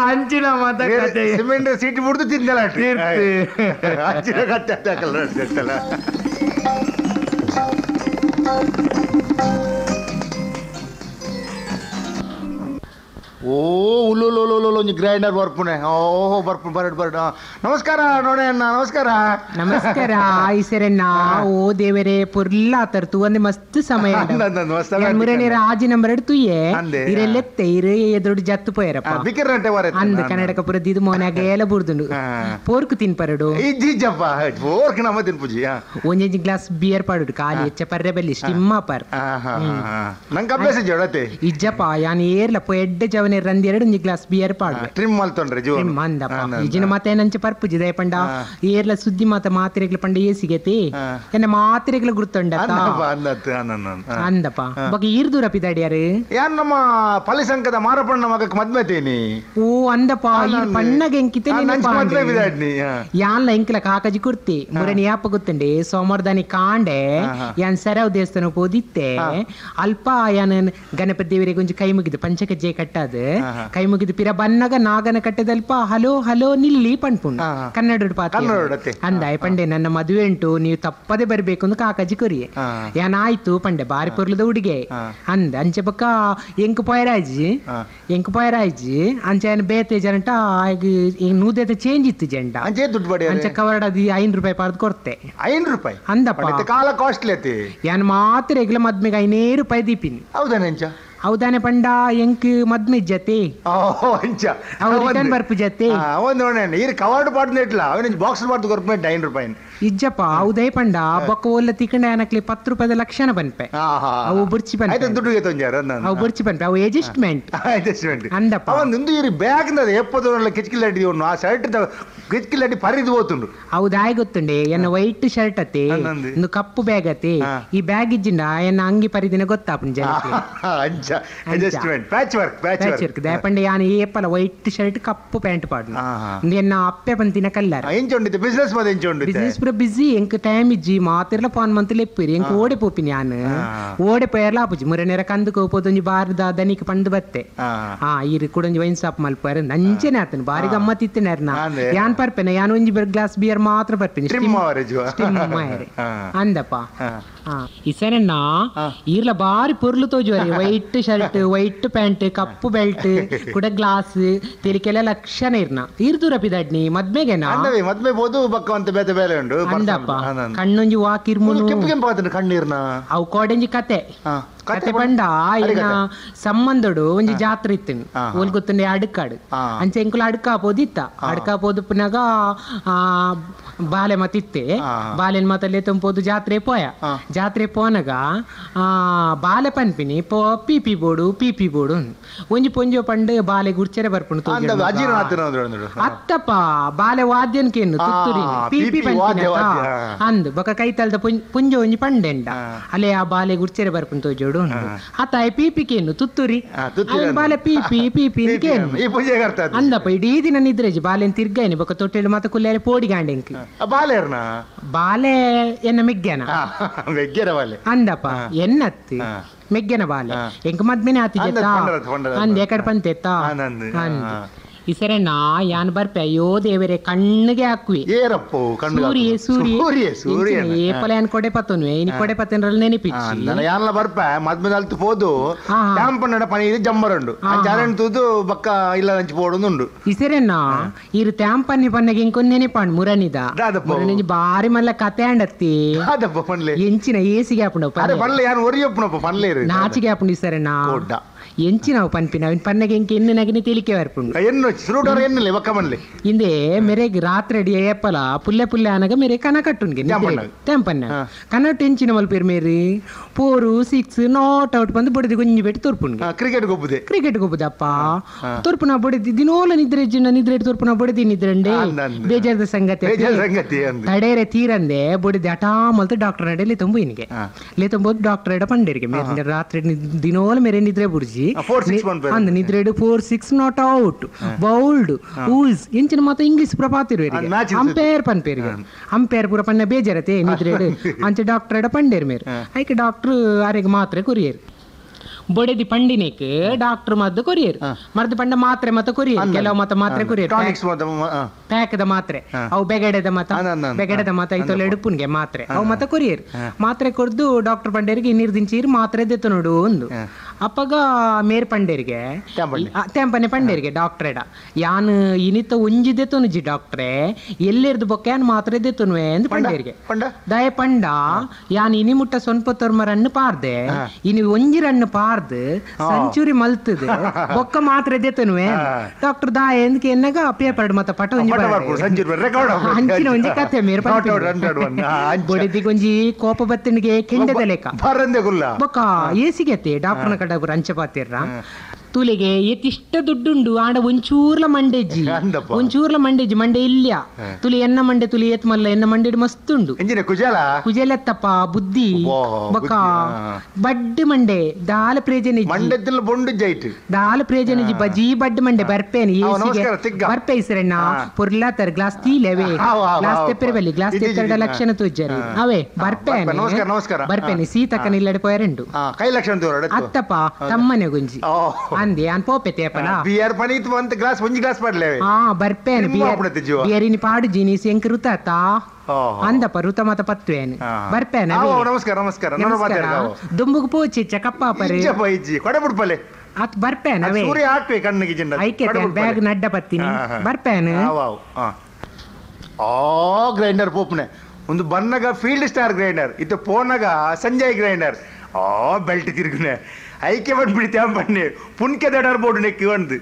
ಅಂಚಿನ ಮಾತ ಕತೆ ಸಿಮೆಂಟ್ ಸೀಟ್ ಬಿಡ್ದು ತಿಂದಲ್ಲ ಅಂಚಿನ ಕತೆ ಓ ಉಲ್ಲುಲ್ಲುಲ್ಲುಲ್ಲು ಗ್ರೈಂಡರ್ ಬರ್ಪುನೆ ಓಹೋ ಬರ್ಪು ಬರಡು ನಮಸ್ಕಾರ ನೋಡೆ ಅಣ್ಣ ನಮಸ್ಕಾರ ನಮಸ್ಕಾರ ಈಸರಣ್ಣ ಓ ದೇವರೇ ಪುರ್ಲಾ ತರ್ತು ಒಂದೇ ಮಸ್ತ್ ಸಮಯ ಮುರನೇ ರಾಜಿ ನಂಬರ್ ಎಡ್ತುಯೇ ಇರೆಲ್ಲೆತ್ತೆ ಇರೆ ಎದುರು ಜತ್ತು ಪೋಯರಪ್ಪ ಅಂದ ಕನ್ನಡಕ ಪುರದ್ದು ಇದು ಮೋನಾಗ ಎಲ್ಲ ಬುರ್ದುಂಡು ಪೋರ್ಕು ತಿನ್ಪರಡು ಇಜ್ಜಿಜ್ಜಪ್ಪ ಪೋರ್ಕು ನಮ್ಮ ತಿನ್ಪುಜಿ ಒಂಜಿ ಗ್ಲಾಸ್ ಬಿಯರ್ ಪಾಡುಡು ಕಾಲಿ ಎಚ್ಚ ಪರ್ರೆ ಬೆಲ್ಲಿ ಸ್ಟಿಮ್ಮ ಪರ್ ನಂಗೆ ಅಭ್ಯಾಸ ಜೋಡತೆ ಇಜ್ಜಪ್ಪ ಯಾನ್ ಏರ್ಲ ಪೋ ಎಡ್ಡೆ ಜವನೆ ರಂದಿ 2 ಗ್ಲಾಸ್ ಬಿಯರ್ ಪಾಡು ಟ್ರಿಮ್ ಮಲ್ತೊಂಡ್ರೆ ಜೋ ಮಂದಪ್ಪ ಇಜಿನ ಮತ್ತೆ ನಂಚ ಪರ್ಪುಜಿ ದಯ ಪಂಡ ಏರ್ಲ ಸುದ್ದಿ ಮಾತ ಮಾತ್ರೆಗ್ಲ ಪಂಡ ಏಸಿಗೆತಿ ಎನ್ನ ಮಾತ್ರೆಗ್ಲ ಗುರ್ತೊಂಡ ಅಂದಪ್ಪ ಬಕ ಈರ್ದೂರ ಪಿದಾಡಿಯಾರು ಯಾನ್ ನಮ್ಮ ಪಲಿಸಂಕದ ಮಾರಪಣ್ಣ ಮಗಕ್ಕೆ ಮದ್ಮೆತೇನಿ ಓ ಅಂದಪ್ಪ ಈ ಪಣ್ಣಗೆ ಎಂಕಿತೆ ಯಾನ್ಲ ಎಂಕ್ಲ ಕಾಕಜಿ ಕುರ್ತಿ ಮುರನಿ ಯಾಪ ಗೊತ್ತಂಡೆ ಸೋಮವಾರದಾನಿ ಕಾಂಡೆ ಯಾನ್ ಸರವ್ ದೇವಸ್ಥಾನ ಓದಿತ್ತೆ ಅಲ್ಪ ಯಾನ್ ಗಣಪತಿ ದೇವರಿಗೆ ಒಂಜಿ ಕೈ ಮುಗಿದು ಪಂಚಕಜ್ಜೆ ಕಟ್ಟಾದ ಕೈ ಮುಗಿದು ಪಿರ ಬನ್ನಗ ನಾಗನ ಕಟ್ಟದಲ್ಪ ಹಲೋ ಹಲೋ ನಿಲ್ಲಿ ಪಂಡ್ಪುಂಡು ಕನ್ನಡ ಪಾತ್ರ ಅಂದಾಯ್ ಪಂಡೆ ನನ್ನ ಮದುವೆ ಉಂಟು ನೀವು ತಪ್ಪದೆ ಬರ್ಬೇಕು ಅಂತ ಕಾಕಜಿ ಕೊರಿಯೆ ಏನಾಯ್ತು ಪಂಡೆ ಬಾರಿ ಪೊರ್ಲದ ಹುಡುಗೆ ಅಂದ ಅಂಚೆ ಬಕ್ಕ ಎಂಕು ಪೋಯರಾಯ್ಜಿ ಅಂಚೆ ಏನ್ ಬೇತೆ ಜಂಟ ನೂದೇತ ಚೇಂಜ್ ಇತ್ತು ಜಂಟ ಅಂಚೆ ಕವರ್ಡದಿ 5 ರೂಪಾಯಿ ಪಾರ್ದು ಕೊಡ್ತೆ 5 ರೂಪಾಯಿ ಅಂದಪ್ಪ ಕಾಲ ಕಾಸ್ಟ್ಲಿ ಏನ್ ಮಾತ್ರ ಎಗ್ಲ ಮದ್ಮೆಗೆ 5 ರೂಪಾಯಿ ದೀಪಿನಿ ಹೌದಾನೆ ಪಂಡ ಎಂಕ್ ಮದ್ಮೆ ಜತೆ ರಿಟರ್ನ್ ಬರ್ಪು ಜತೆ ಕವರ್ಡ್ ಪಾಡ್ನ ಇಟ್ಲ ಬಾಕ್ಸ್ ಪಾಡ್ದು ಕೊರ್ಪೆ 5 ರೂಪಾಯಿ ಇಜ್ಜಪ್ಪ ಹೌದೇ ಪಂಡ ಬೊಕ್ಕ ಒಲ್ಲ ತಿಕ್ಕಂಡ ಏನಕ್ಲಿ 10 ರೂಪಾಯಿದ ಲಕ್ಷಣ ಬನ್ಪೆ ಅವು ಬುರ್ಚಿ ಬನ್ಪೆ ಅವು ಬುರ್ಚಿ ಬನ್ಪೆ ಅವು ಅಡ್ಜಸ್ಟ್ಮೆಂಟ್ ಅಂದಪ್ಪ ಒಂದು ಇರಿ ಬ್ಯಾಗ್ ಎಪ್ಪತ್ತು ಕಿಚ್ಕಿಲಾಡಿ ಆ ಶರ್ಟ್ ಕಿಚ್ಕಿಲಾಡಿ ಪರಿದು ಹೋತುಂಡು ಹೌದಾಯ್ ಗೊತ್ತುಂಡೆ ಎನ್ನ ವೈಟ್ ಶರ್ಟ್ ಅತ್ತೆ ಒಂದು ಕಪ್ಪು ಬ್ಯಾಗ್ ಅತ್ತೆ ಈ ಬ್ಯಾಗ್ ಇಜ್ಜಿಂಡ ಎನ್ನ ಅಂಗಿ ಪರಿದಿನ ಗೊತ್ತಾಪನ್ ಜನಕ್ಕೆ ದಯಪಂಡೆ ಯಾನ್ ಏಪಲ ವೈಟ್ ಶರ್ಟ್ ಕಪ್ಪು ಪ್ಯಾಂಟ್ ಪಾಡ್ನು ಎನ್ನ ಅಪ್ಪೆ ಪಂತಿನ ಕಲ್ಲರ್ ಬಿಸಿನೆಸ್ ಪೂರ ಬಿಸಿ ಎಂಕ್ ಟೈಮ್ ಇಜ್ಜಿ ಮಾತಿರ್ಲ ಪಾನ್ ಮಂತ್ ಲೆಪ್ಪಿರಿ ಎಂಕ್ ಓಡೆ ಪೋಪಿನಿ ಯಾನ್ ಓಡೆ ಪೋಯರ್ಲ ಆಪುಜಿ ಮುರನೆರ ಕಂದು ಕೋಪೋದೊಂಜಿ ಬಾರದ ದನಿಕ್ ಪಂದು ಬತ್ತೆ ಇರು ಕುಡೊಂಜಿ ವೈನ್ ಶಾಪ್ ಮಲ್ಪರ್ ನಂಚೆನೆ ಆತನು ಬಾರಿ ಗಮ್ಮತ್ ಇತ್ತೆನರ್ನ ಯಾನ್ ಪರ್ಪೆನ ಯಾನ್ ಒಂಜಿ ಗ್ಲಾಸ್ ಬಿಯರ್ ಮಾತ್ರ ಪರ್ಪೆನಿ ಅಂದಪ್ಪ ಇಸರಣ್ಣ ಈರ್ಲ ಬಾರಿ ಪೊರ್ಲು ತೋಜುವರಿ ವೈಟ್ ಶರ್ಟ್ ವೈಟ್ ಪ್ಯಾಂಟ್ ಕಪ್ಪು ಬೆಲ್ಟ್ ಕೂಡ ಗ್ಲಾಸ್ ತಿರಿಕೆಲ್ಲ ಲಕ್ಷಣ ಇರ್ನ ಈರ್ದೂರ ಪಿದಾಡ್ನಿ ಮದ್ಮೆಗೆನಾ ಮದ್ಮೆ ಬೋದು ಬಕ್ಕ ಅಂತ ಬೇತೆ ಬೇಲೆ ಉಂಡು ಅಂದಪ್ಪ ಕಣ್ಣೊಂಜಿ ವಾಕಿರ್ಮುನು ಕೆಂಪು ಕಣ್ಣೀರ್ನ ಅವು ಕೋಡೆಂಜಿ ಕತೆ ಕತೆ ಪಂಡ ఆయన ಸಂಬಂಧಡು ಒಂಜಿ ಜಾತ್ರೆ ಇತ್ತಿನ ಓಲ್ ಗೊತ್ತುಂಡೆ ಅಡ್ಕಾಡು ಅಂಚೆ ಎಂಕುಲ ಅಡ್ಕಾಪೋದಿತ್ತ ಅಡ್ಕಾಪೋದುಪ್ಪನಾಗ ಬಾಲೆ ಮತ್ತಿತ್ತೆ ಬಾಲೆನ್ ಮತಲ್ಲೇ ತಂಪೋದು ಜಾತ್ರೆ ಪೋಯ ಜಾತ್ರೆ ಪೋನಗ ಬಾಲೆ ಪನ್ಪಿನಿ ಪಿಪಿ ಬೋಡು ಒಂಜಿ ಪೊಂಜೋ ಪಂಡ್ ಬಾಲೆ ಗುರ್ಚೆರೆ ಬರ್ಪುಂಡು ಅತ್ತಪ್ಪ ಬಾಲೆ ವಾದ್ಯನ್ಕೇನು ತುತ್ತೂರಿ ಪಿಪಿ ಪನ್ಪಿನ ಅಂದ್ ಬೊಕ ಕೈತಲ್ದ ಪುಂಜೋ ಒಂಜಿ ಪಂಡೆಂಡ ಅಲ್ಲೇ ಆ ಬಾಲೆ ಗುರ್ಚೆರೆ ಬರ್ಪುಂಡು ತೋಜೋಡು ಅತ್ತಾಯ ಪಿಪಿಕೇನು ತುತ್ತೂರಿ ಬಾಲೆ ಪಿಪಿ ಅಂದಪ್ಪ ಇಡೀ ದಿನ ನಿದ್ರೆಜಿ ಬಾಲೆನ್ ತಿರ್ಗಾಯ್ನಿ ಬೊಕ ತೊಟ್ಟೆಲು ಮತ ಕುಲ್ಲೆ ಪೋಡಿ ಗಾಂಡೆಂಕ್ ಬಾಲೆ ಎನ್ನ ಮೆಗ್ಗೆನ ಅಂದಪ್ಪ ಎನ್ನತ್ತಿ ಮೆಗ್ಗೆನ ಬಾಲೆ ಎಂಕ ಮದ್ಮೆನೆ ಆತಿಜೆತ್ತ ಅಂದ್ ಎಕಡೆ ಪಂತೆತ್ತ ಈ ಸರಿ ಯಾನ್ ಬರ್ಪೆ ಅಯ್ಯೋ ದೇವರೇ ಕಣ್ಣಿಗೆ ಹಾಕುವಿ ಸೂರ್ಯ ಏಪಲ ಕೊಡೆ ಪತ್ತನು ಇನಿ ಕೊಡೆ ಪತ್ತನಲ್ಲಿ ನೆನಪಿಚ್ಚಿ ಯಾನ್ಲ ಬರ್ಪೆ ಮದ್ಮೆದ ಅಲ್ತು ಪೋದು ಟ್ಯಾಂಪನ್ನಡ ಪನಿ ಜಂಬರಂಡು ಜಾರನ್ ತೂದು ಬಕ್ಕ ಇಲ್ಲ ಹಂಚಿ ಪೋಡುಂಡು ಈ ಸರಿನ ಇರು ಟ್ಯಾಂಪನ್ನಿ ಪನ್ನಗೆ ಇಂಕೊಂದು ನೆನಪಂಡು ಮುರನಿದ ಮುರನಿ ಬಾರಿ ಮಲ್ಲ ಕತೆ ಅಂಡತ್ತಿ ಎಂಚಿನ ಏಸಿಗೆ ಹಾಪುಂಡು ನಾಚಿಗೆ ಹಾಪುಂಡು ಈ ಸರಿನ ಎಂಚಿನಾವು ಪನ್ಪಿನ ಅವನ್ ಪನ್ನಗೆ ಎಂಕೆ ಎಣ್ಣೆ ನಗಿನಿ ತೇಲಿಕೆ ಬರ್ಪುಂಡು ಇಂದೆ ಮೆರೆಗ್ ರಾತ್ರಿ ಅಡಿ ಏಪಲ ಪುಲ್ಲೆ ಆನಗ ಮೆರೆ ಕನ ಕಟ್ಟುನ್ಗೆ ತೆಂಪನ್ನ ಕನಟ್ಟು ಎಂಚಿನ ಮಲ್ಪೇರ್ ಮೇರಿ 4 6 ನಾಟ್ ಔಟ್ ಬಂದು ಬಡಿದು ಗುಂಜಿ ಬೆಟ್ಟು ತೋರ್ಪುನ್ಗೆ ಕ್ರಿಕೆಟ್ ಗೊಬ್ಬುದಪ್ಪ ತೋರ್ಪುನ ಬಡಿದಿ ದಿನೋಲ ನಿದ್ರೆ ತೋರ್ಪುನ ಬಡಿದಿ ನಿದ್ರಂಡೆ ಬೇಜಾರದ ಸಂಗತಿ ತಡೇರೆ ತೀರಂದೆ ಬಡಿದಿ ಹಠಾ ಮಲ್ತು ಡಾಕ್ಟರ್ ನಡೆ ಲೇತಂಬು ಇನ್ಗೆ ಲೇತಂಬೋದು ಡಾಕ್ಟರ್ ಎಡ ಪಂಡೇರಿಗೆ ಮೇರೆ ರಾತ್ರಿ ದಿನೋಲ ಮೇರೆ ನಿದ್ರೆ ಬುಡ್ಜಿ ಅಂದ್ ನಿದ್ರೆಡು 4-6 ನಾಟ್ ಔಟ್ ಬೌಲ್ಡ್ ಊಸ್ ಎಂಚಿನ ಮಾತ ಇಂಗ್ಲಿಷ್ ಪ್ರಪಾತಿರುವೇರಿಗೆ ಅಂಪೇರ್ ಪನ್ಪೇರಿಗೆ ಅಂಪೇರ್ ಪೂರ ಪನ್ನ ಬೇಜಾರತೆ ನಿದ್ರೆಡು ಅಂಚೆ ಡಾಕ್ಟರ್ ಎಡ ಪಂಡೇರ್ ಮೇರೆ ಐಕೆ ಡಾಕ್ಟರ್ ಆರೆಗೆ ಮಾತ್ರೆ ಕೊರಿಯರ್ ಬೊಡೆದಿ ಪಂಡಿನೇಕ್ ಡಾಕ್ಟರ್ ಮದ್ದು ಕೊರಿಯರ್ ಮರ್ದು ಪಂಡ ಮಾತ್ರೆ ಮತ ಕೊರಿಯರ್ ಕೆಲವು ಮತ ಮಾತ್ರೆ ಕೊರಿಯರ್ ಪ್ಯಾಕ್ದ ಮಾತ್ರೆ ಅವು ಬೆಗಡೆದ ಮತ ಐತೊಲೆ ಎಡುಪುನ್ಗೆ ಮಾತ್ರೆ ಅವು ಮತ ಕೊರಿಯರ್ ಮಾತ್ರೆ ಕೊರ್ದು ಡಾಕ್ಟರ್ ಪಂಡೇರಿಗೆ ನಿರ್ದಿಂಚೀರ್ ಮಾತ್ರೆ ದೆತ್ತು ನೋಡು ಒಂದು ಅಪ್ಪಗ ಮೇರ್ ಪಂಡೇರಿಗೆ ತೆಂಪನೆ ಪಂಡೇರಿಗೆ ಡಾಕ್ಟರ್ ಎಡ ಯಾನ್ ಇನಿತ ಒಂಜಿ ದೆತ್ತುನುಜಿ ಡಾಕ್ಟ್ರೆ ಎಲ್ಲಿರ್ದು ಬೊಕ್ಕ ಯಾನ್ ಮಾತ್ರೆ ದೆತ್ತುನುವೆ ಎಂದು ಪಂಡೇರಿಗೆ ದಯ ಪಂಡ ಯಾನ್ ಇನಿ ಮುಟ್ಟ ಸೊನ್ಪತ್ತೊರ್ಮರನ್ನು ಪಾರ್ದೆ ಇನಿ ಒಂಜಿ ರನ್ನು ಪಾರ್ದು ಸಂಚೂರಿ ಮಲ್ತದೆ ಬೊಕ್ಕ ಮಾತ್ರೆ ದೆತ್ತುನುವೆ ಡಾಕ್ಟರ್ ದಾಯ ಎಂದಕ್ಕೆ ಎನ್ನಗ ಪೇಪರ್ ಮತ ಪಟ ಒಂಜಿ ಅಂಚಿನ ಒಂಜಿ ಕತೆ ಮೇರ್ ಬೊಡೆದಿ ಒಂಜಿ ಕೋಪ ಬತ್ತನಿಗೆ ಕೆಂಡದ ಲೆಕ್ಕ ಬೊಕ್ಕ ಏಸಿಗೆತೆ ಡಾಕ್ಟರ್ನ ಕಡಬರು ಅಂಚಪಾತಿರ್ರ ತುಲೆಗೆ ಎತ್ತಿಷ್ಟ ದುಡ್ಡುಂಡು ಆಂಡ ಒಂಚೂರ್ಲ ಮಂಡೆಜ್ಜಿ ಮಂಡೆ ಇಲ್ಯ ತುಲಿ ಎನ್ನ ಮಂಡೆ ತುಲಿ ಎತ್ ಮಲ್ಲ ಎನ್ನ ಮಂಡೆ ಮಸ್ತುಂಡು ಕುಜಲೆತ್ತಪ್ಪ ಬುದ್ಧಿ ಬೊಕ್ಕ ಬಡ್ಡ್ ಮಂಡೆ ದಾಲ ಪ್ರೇಜನಿಜಿ ಬಜಿ ಬಡ್ಡ್ ಮಂಡೆ ಬರ್ಪೇನಿ ಬರ್ಪೆ ಇಸ್ರಣ್ಣ ಪೊರ್ಲಾತರ್ ಗ್ಲಾಸ್ ತೀಲೆವೆ ಗ್ಲಾಸ್ ತೆಪ್ಪರೆ ಬಲ್ಲಿ ಗ್ಲಾಸ್ ತೆಪ್ಪೆರಡ ಲಕ್ಷಣ ತುಜ್ಜರಿ ಅವೇ ಬರ್ಪೇನಿ ಸೀತಕ್ಕ ನಿಲ್ಲಡೆ ಪೋಯರೆಂಡು ಅತ್ತಪ್ಪ ತಮ್ಮನೆ ಗುಂಜಿ ಅಂದೆ ಅನ್ ಪೋಪೆ ತೇಪನ ಬಿಯರ್ ಪನಿತ್ ಒಂದ್ ಗ್ಲಾಸ್ ಒಂಜಿ ಗ್ಲಾಸ್ ಪಡ್ಲೇವೆ ಬರ್ಪೇನೆ ಬಿಯರಿನಿ ಪಾಡು ಜೀನಿ ಸೆಂಕ್ ಋತಾತ ಅಂದಪ್ಪ ಋತ ಮತ ಪತ್ವೇನ್ ಬರ್ಪೇನೆ ನಮಸ್ಕಾರ ದುಂಬುಗು ಪೋಚಿ ಚಕಪ್ಪ ಪರೆ ಕೊಡೆ ಬಿಡ್ಪಲೆ ಅತ್ ಬರ್ಪೇನೆ ಸೂರ್ಯ ಹಾಕ್ವೆ ಕಣ್ಣಿಗೆ ಜಿಂಡ ಐಕೆ ಬ್ಯಾಗ್ ನಡ್ಡ ಪತ್ತೀನಿ ಬರ್ಪೇನೆ ಗ್ರೈಂಡರ್ ಪೋಪ್ನೆ ಒಂದು ಬನ್ನಗ ಫೀಲ್ಡ್ ಸ್ಟಾರ್ ಗ್ರೈಂಡರ್ ಇತ್ತು ಪೋನಗ ಸಂಜಯ್ ಗ್ರೈಂಡರ್ ಬೆಲ್ಟ್ ತಿರುಗುನೆ ಐಕೆ ಬಂದ್ಬಿಡ್ತೇ ಬನ್ನಿ ಪುನ್ಕೆ ದಡರ್ ಬೋರ್ಡ್ ನೆಕ್ಕಿ ಒಂದು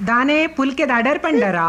ದಾನೆ ಪುಲ್ಕೆ ದಡರ್ ಪಂಡರಾ